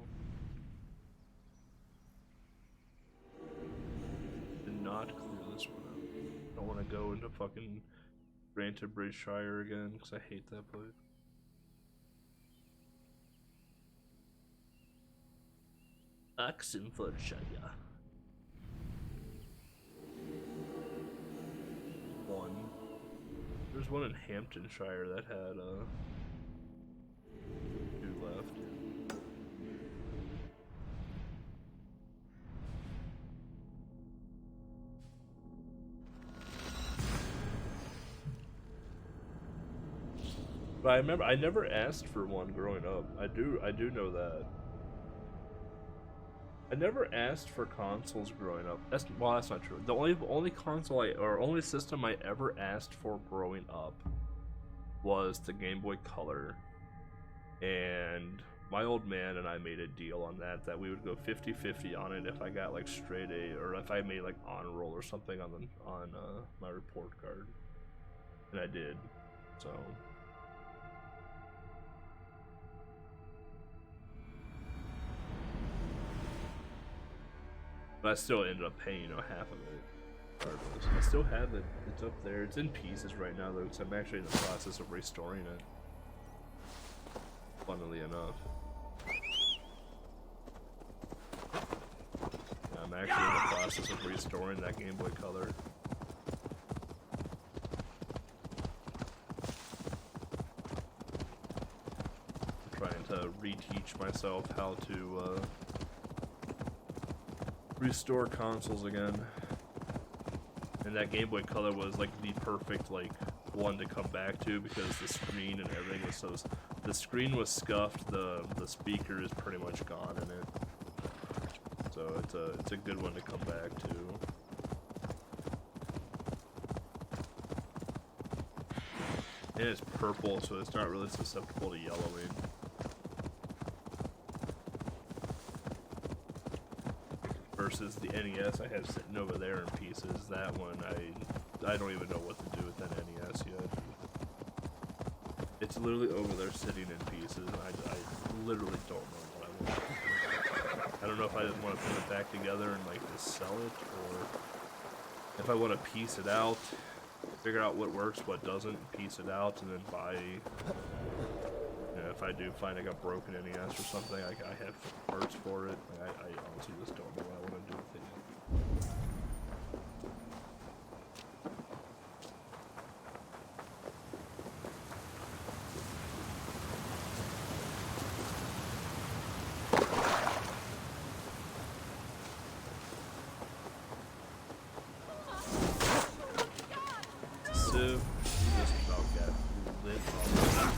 Did not clear this one out. I don't want to go into fucking Granted Bridgeshire again because I hate that place. Oxenfordshire. One. There's one in Hamptonshire that had 2 left. But I remember I never asked for one growing up. I do know that. I never asked for consoles growing up. That's not true. The only console only system I ever asked for growing up was the Game Boy Color, and my old man and I made a deal on that we would go 50-50 on it if I got like straight A or if I made like honor roll or something on my report card, and I did. So. But I still ended up paying, half of it. Regardless. I still have it. It's up there. It's in pieces right now, though, because I'm actually in the process of restoring it. Funnily enough. Yeah, I'm actually in the process of restoring that Game Boy Color. I'm trying to reteach myself how to, restore consoles again, and that Game Boy Color was like the perfect one to come back to because the screen and everything was the screen was scuffed, the speaker is pretty much gone in it, so it's a good one to come back to. And it's purple, so it's not really susceptible to yellowing. Versus the NES I have sitting over there in pieces. That one I don't even know what to do with that NES yet. It's literally over there sitting in pieces. I literally don't know what I want to do. I don't know if I just want to put it back together and just sell it, or if I want to piece it out, figure out what works, what doesn't, piece it out, and then buy. If I do find a broken NES or something, I have parts for it. I honestly just don't know what I want to do with it. So, just about got lit on.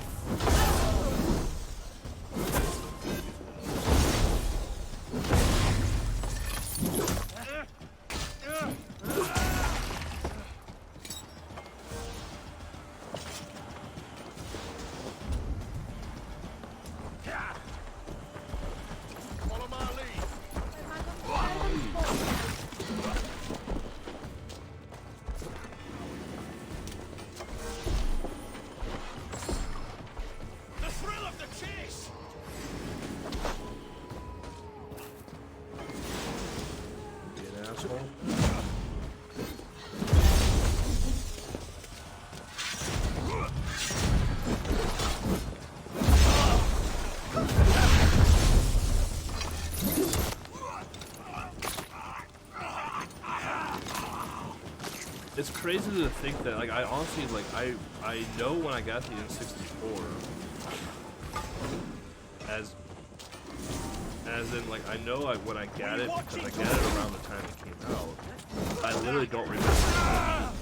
It's crazy to think that, like, I honestly, like, I know when I got the N64, as in, like, I know when I got it because I got it around the time it came out. I literally don't remember.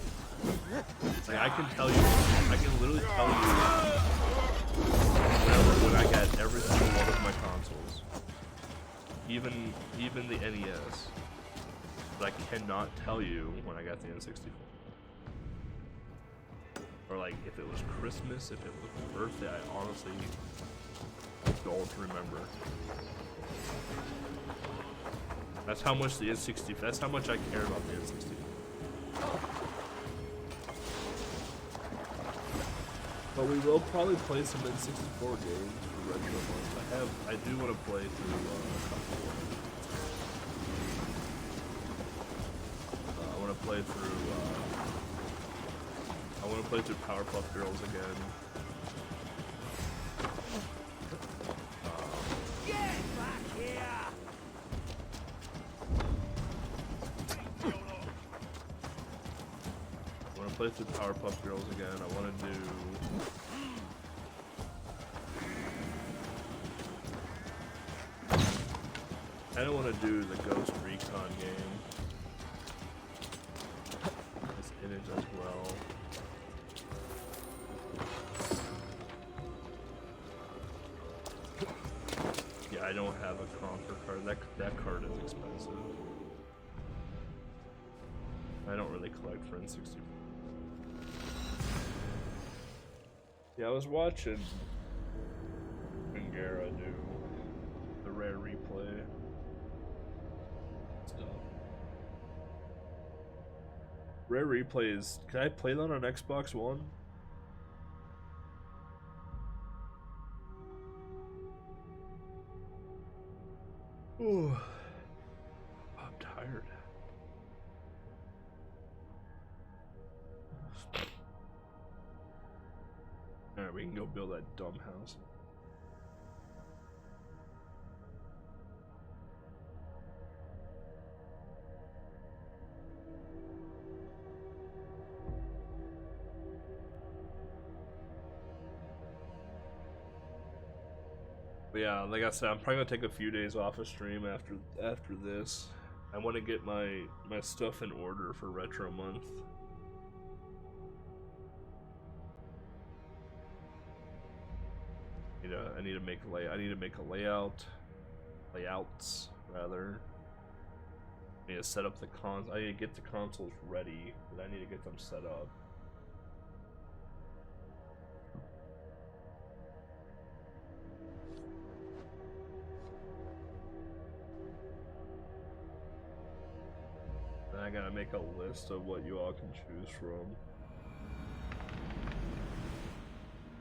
Like, I can literally tell you when I got every single one of my consoles, even the NES. But I cannot tell you when I got the N64. Or like if it was Christmas, if it was birthday, I honestly don't remember. That's how much the N64, that's how much I care about the N64. But we will probably play some N64 games for Retro Month. I do want to play through a couple of them. I want to play through Powerpuff Girls again. Get back here! I want to play through Powerpuff Girls again. I want to do... I don't want to do the Ghost Recon game. It's in it as well. Yeah, I don't have a Conquer card. That card is expensive. I don't really collect for N64. Yeah, I was watching Bengara do the rare replay stuff. Rare replay is. Can I play that on Xbox One? Ooh, I'm tired. Alright, we can go build that dumb house. But yeah, like I said, I'm probably gonna take a few days off of stream after this. I want to get my stuff in order for Retro Month. I need to make layouts rather. I need to set up the I need to get the consoles ready, but I need to get them set up. Then I gotta make a list of what you all can choose from.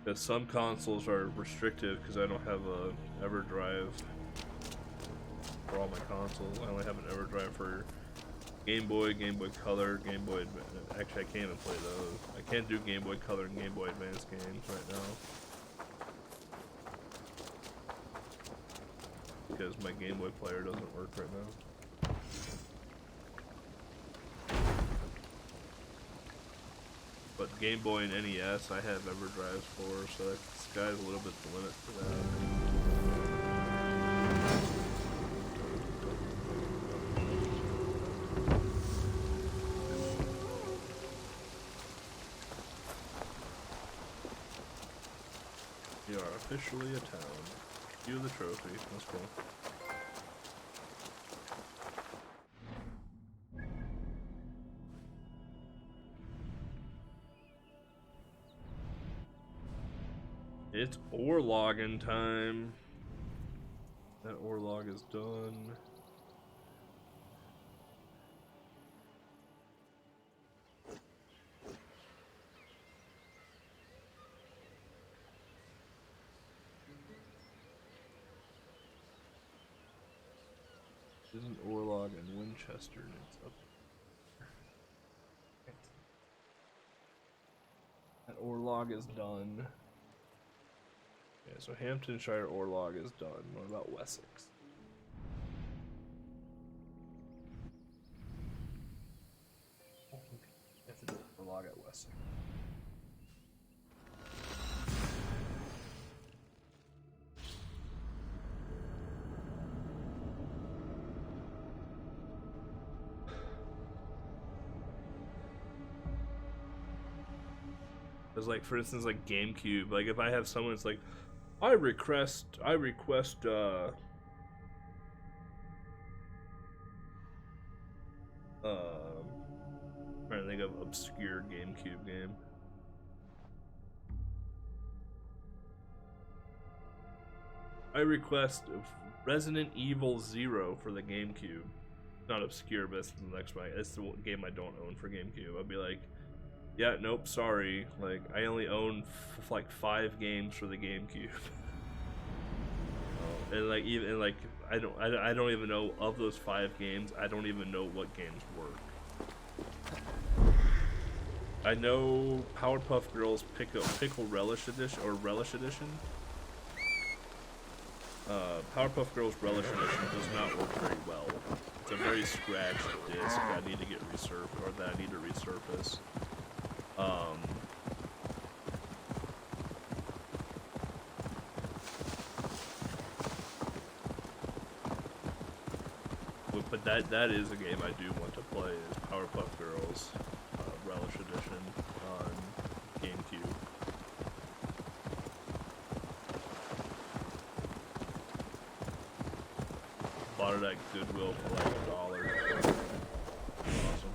Because some consoles are restrictive because I don't have a EverDrive for all my consoles. I only have an EverDrive for Game Boy, Game Boy Color, Game Boy Advance. Actually, I can't even play those. I can't do Game Boy Color and Game Boy Advance games right now. Because my Game Boy player doesn't work right now. But Game Boy and NES, I have EverDrives for, so the sky's a little bit the limit for that. We are officially a town. View the trophy. That's cool. It's ore logging time. That ore log is done. There's an ore log in Winchester, and it's up. That ore log is done. Yeah, so Hamptonshire ore log is done. What about Wessex? That's a log at West. Because, like, for instance, like GameCube, like if I have someone that's like, I request I'm trying to think of obscure GameCube game. I request Resident Evil 0 for the GameCube. Not obscure, but it's the next one. It's the game I don't own for GameCube. I'd be like, yeah, nope, sorry. Like, I only own like 5 games for the GameCube. And like even like I don't even know of those 5 games. I don't even know what games work. I know Powerpuff Girls Pickle Relish Edition or Relish Edition. Powerpuff Girls Relish Edition does not work very well. It's a very scratched disc that I need to get resurfaced, or that I need to resurface. But that is a game I do want to play, is Powerpuff Girls Relish Edition on GameCube. Bought it at Goodwill for like $1. Awesome.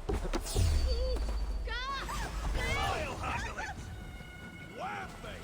I'll handle it. Wham, mate.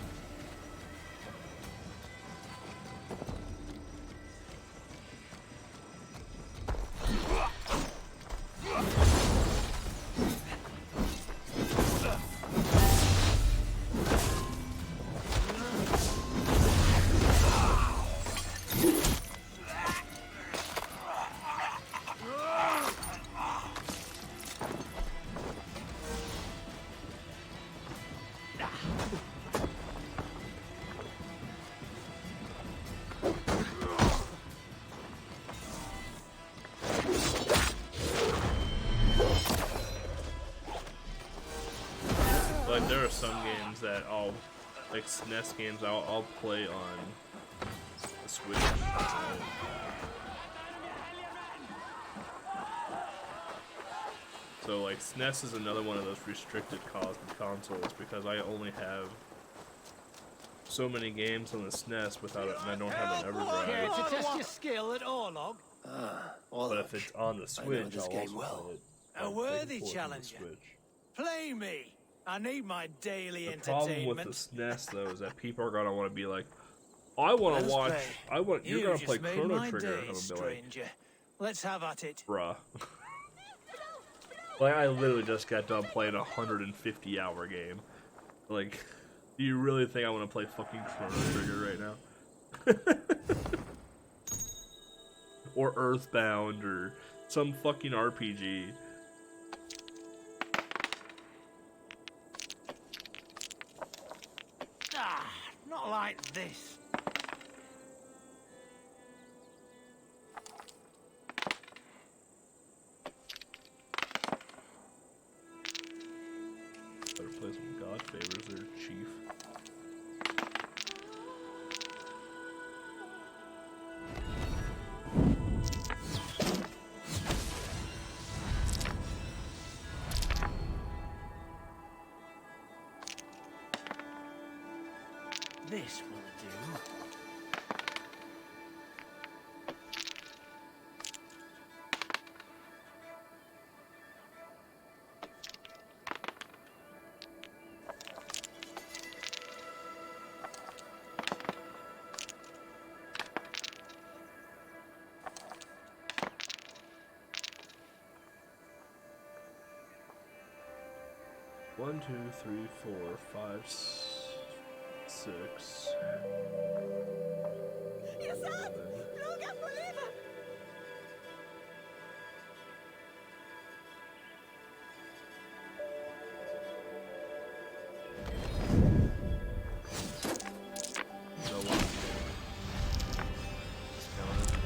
Like, there are some games that like SNES games, I'll play on the Switch. So like SNES is another one of those restricted consoles because I only have so many games on the SNES without it, and I don't have an Care EverDrive. to test your skill at Orlog? But if it's on the Switch, this I'll game also well. play it. A I'll worthy take it on the challenger. Switch. Play me. I need my daily The problem with entertainment. the SNES though is that people are gonna want to be like, I want Let to us watch. play. You're You gonna just play made Chrono my Trigger. day, And I'm gonna be like, stranger. Let's have at it. bruh. Like, I literally just got done playing a 150-hour game. Like, do you really think I want to play fucking Chrono Trigger right now? Or Earthbound, or some fucking RPG. Ah, not like this. Better play some God Favors there, Chief. This will do. One, 2, 3, 4, 5, 6. Yes, Sam! Look at Believer! No one. Discounted.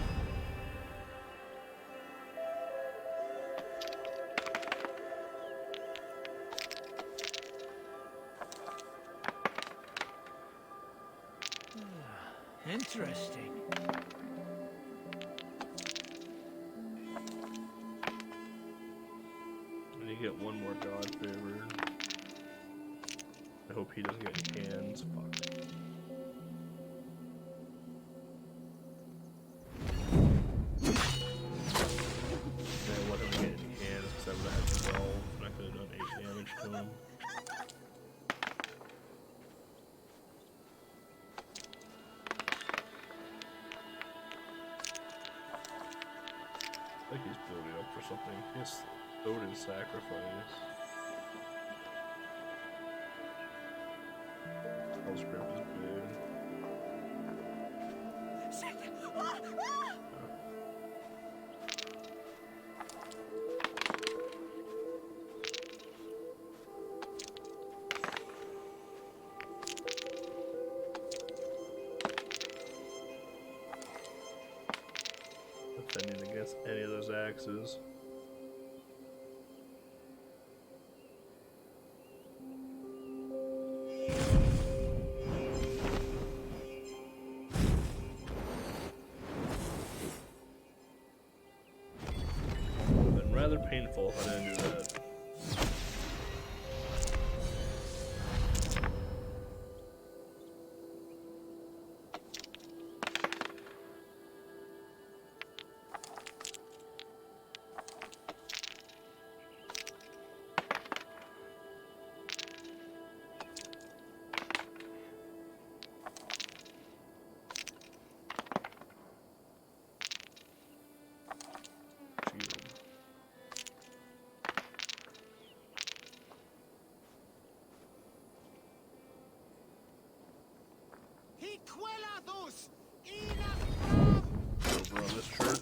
Interesting. And you get one more god favor. I hope he doesn't get any hands. Fuck. I let him get any hands because I would have had 12 and I could have done 8 damage to him. I think he's building up for something. Yes, Odin's sacrifice. Spell script is big. Defending against any of those axes. Been rather painful if I didn't do that. Over on this shirt.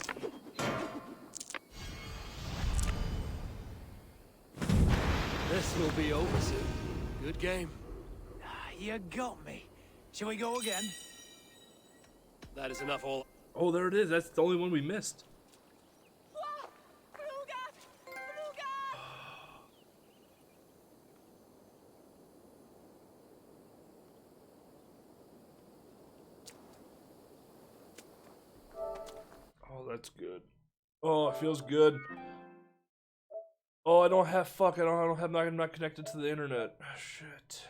This will be over soon. Good game. You got me. Shall we go again? That is enough all. Oh, there it is. That's the only one we missed. Oh, that's good. Oh, it feels good. Oh, I don't have I'm not connected to the internet. Shit.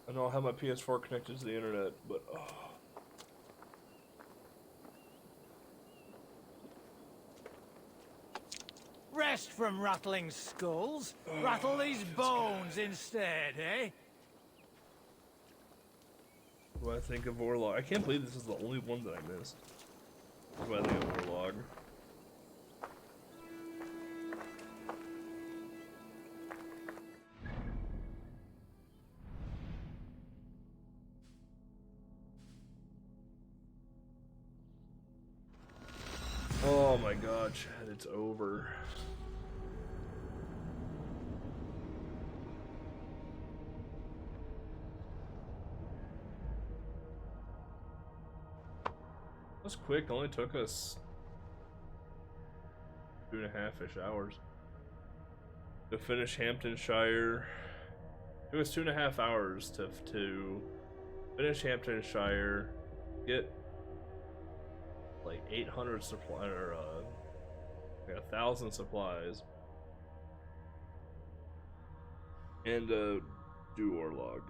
I don't have my PS4 connected to the internet, but oh. Rest from rattling skulls. Rattle these bones instead, eh? What do I think of Orlog? I can't believe this is the only one that I missed. What do I think of Orlog? Oh my god, Chad, it's over. That was quick, only took us 2.5-ish hours to finish Hamptonshire. It was 2.5 hours to finish Hamptonshire, get like 800 supply or like 1,000 supplies, and do Orlog.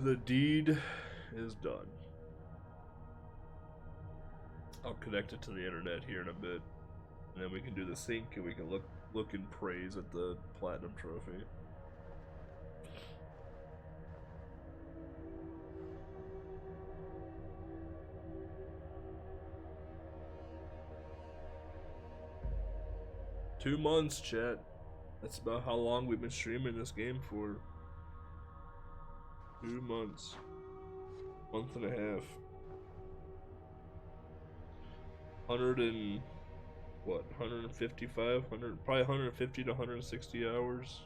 The deed is done. I'll connect it to the internet here in a bit, and then we can do the sync and we can look and praise at the platinum trophy. Two months, chat. That's about how long we've been streaming this game for. 2 months. Month and a half. 155? Probably 150 to 160 hours.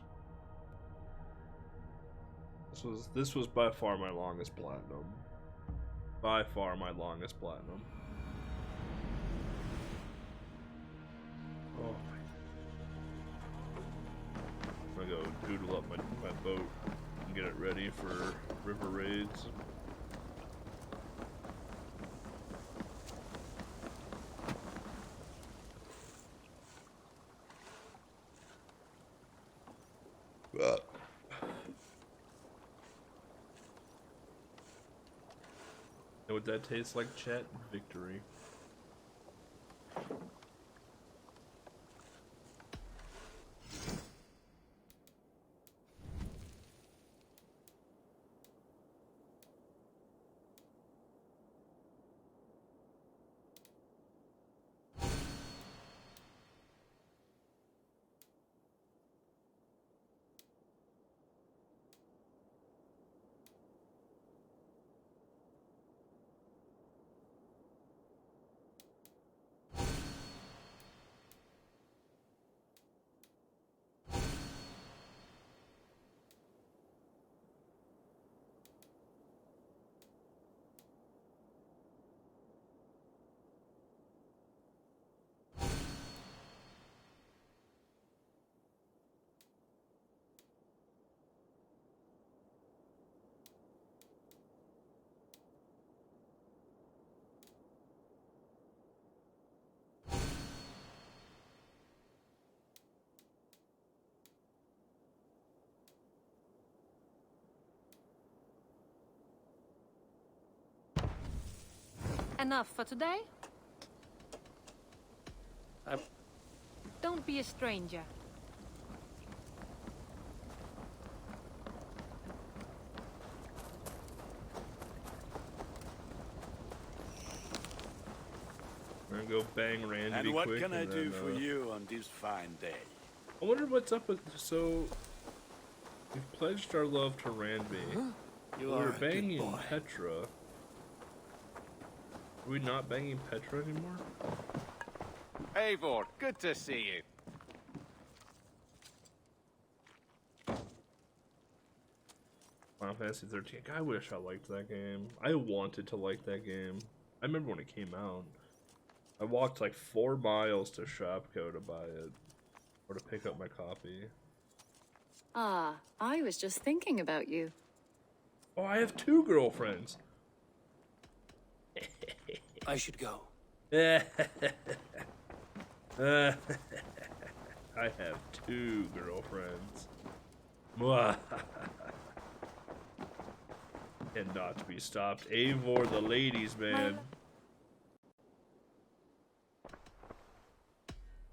This was by far my longest platinum. By far my longest platinum. Oh my. boodle up my boat and get it ready for river raids. Know what that tastes like, chat? Victory. Enough for today? Don't be a stranger. We're gonna go bang Randy And what quick, can I and do then, for you on this fine day? I wonder what's up with. So we've pledged our love to Randy. We're banging Petra. Are we not banging Petra anymore? Eivor, good to see you. Final Fantasy 13. I wish I liked that game. I wanted to like that game. I remember when it came out. I walked like 4 miles to Shopko to buy it. Or to pick up my copy. Ah, I was just thinking about you. Oh, I have 2 girlfriends. I should go. I have 2 girlfriends. Cannot be stopped. Eivor, the ladies, man.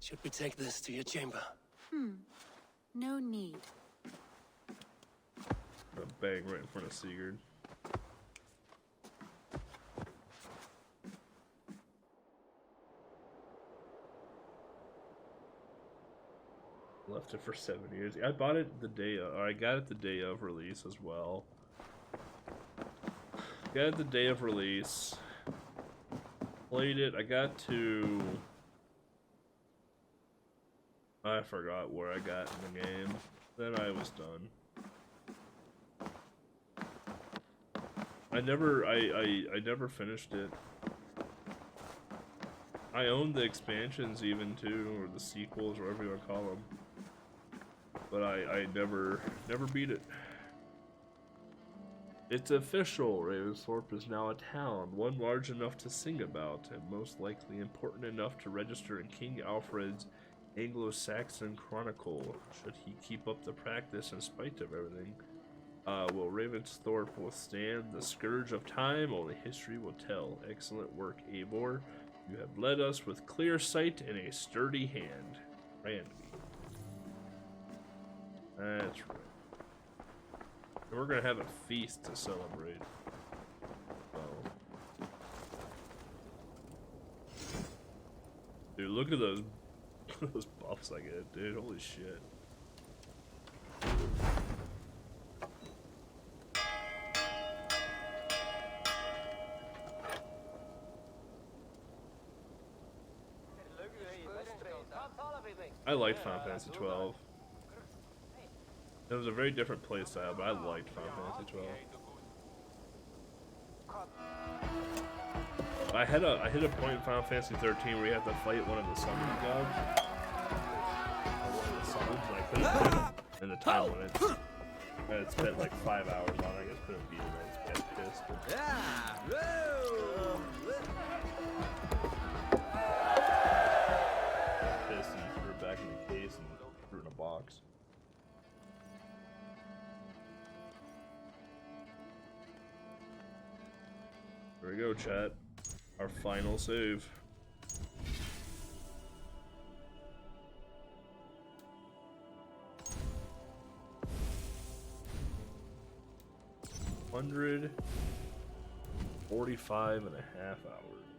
Should we take this to your chamber? No need. A bang right in front of Sigurd. Left it for 7 years. I bought it the day of, or I got it the day of release as well. Got it the day of release. Played it. I got to... I forgot where I got in the game. Then I was done. I never finished it. I owned the expansions even too, or the sequels, or whatever you want to call them. But I never beat it. It's official. Ravensthorpe is now a town, one large enough to sing about, and most likely important enough to register in King Alfred's Anglo-Saxon Chronicle, should he keep up the practice in spite of everything. Will Ravensthorpe withstand the scourge of time? Only history will tell. Excellent work, Eivor. You have led us with clear sight and a sturdy hand. Randy. That's right. And we're gonna have a feast to celebrate. Oh. Dude, look at those those buffs I get, dude. Holy shit. I liked Final Fantasy 12. It was a very different playstyle, but I liked Final Fantasy 12. I hit a point in Final Fantasy 13 where you have to fight one of the summon gods. One of the summons, and And the time limit. I had spent like 5 hours on it. I guess couldn't beat it. I just got pissed. Pissed and threw it back in the case and threw it in a box. There we go, chat. Our final save. $145.5 hours.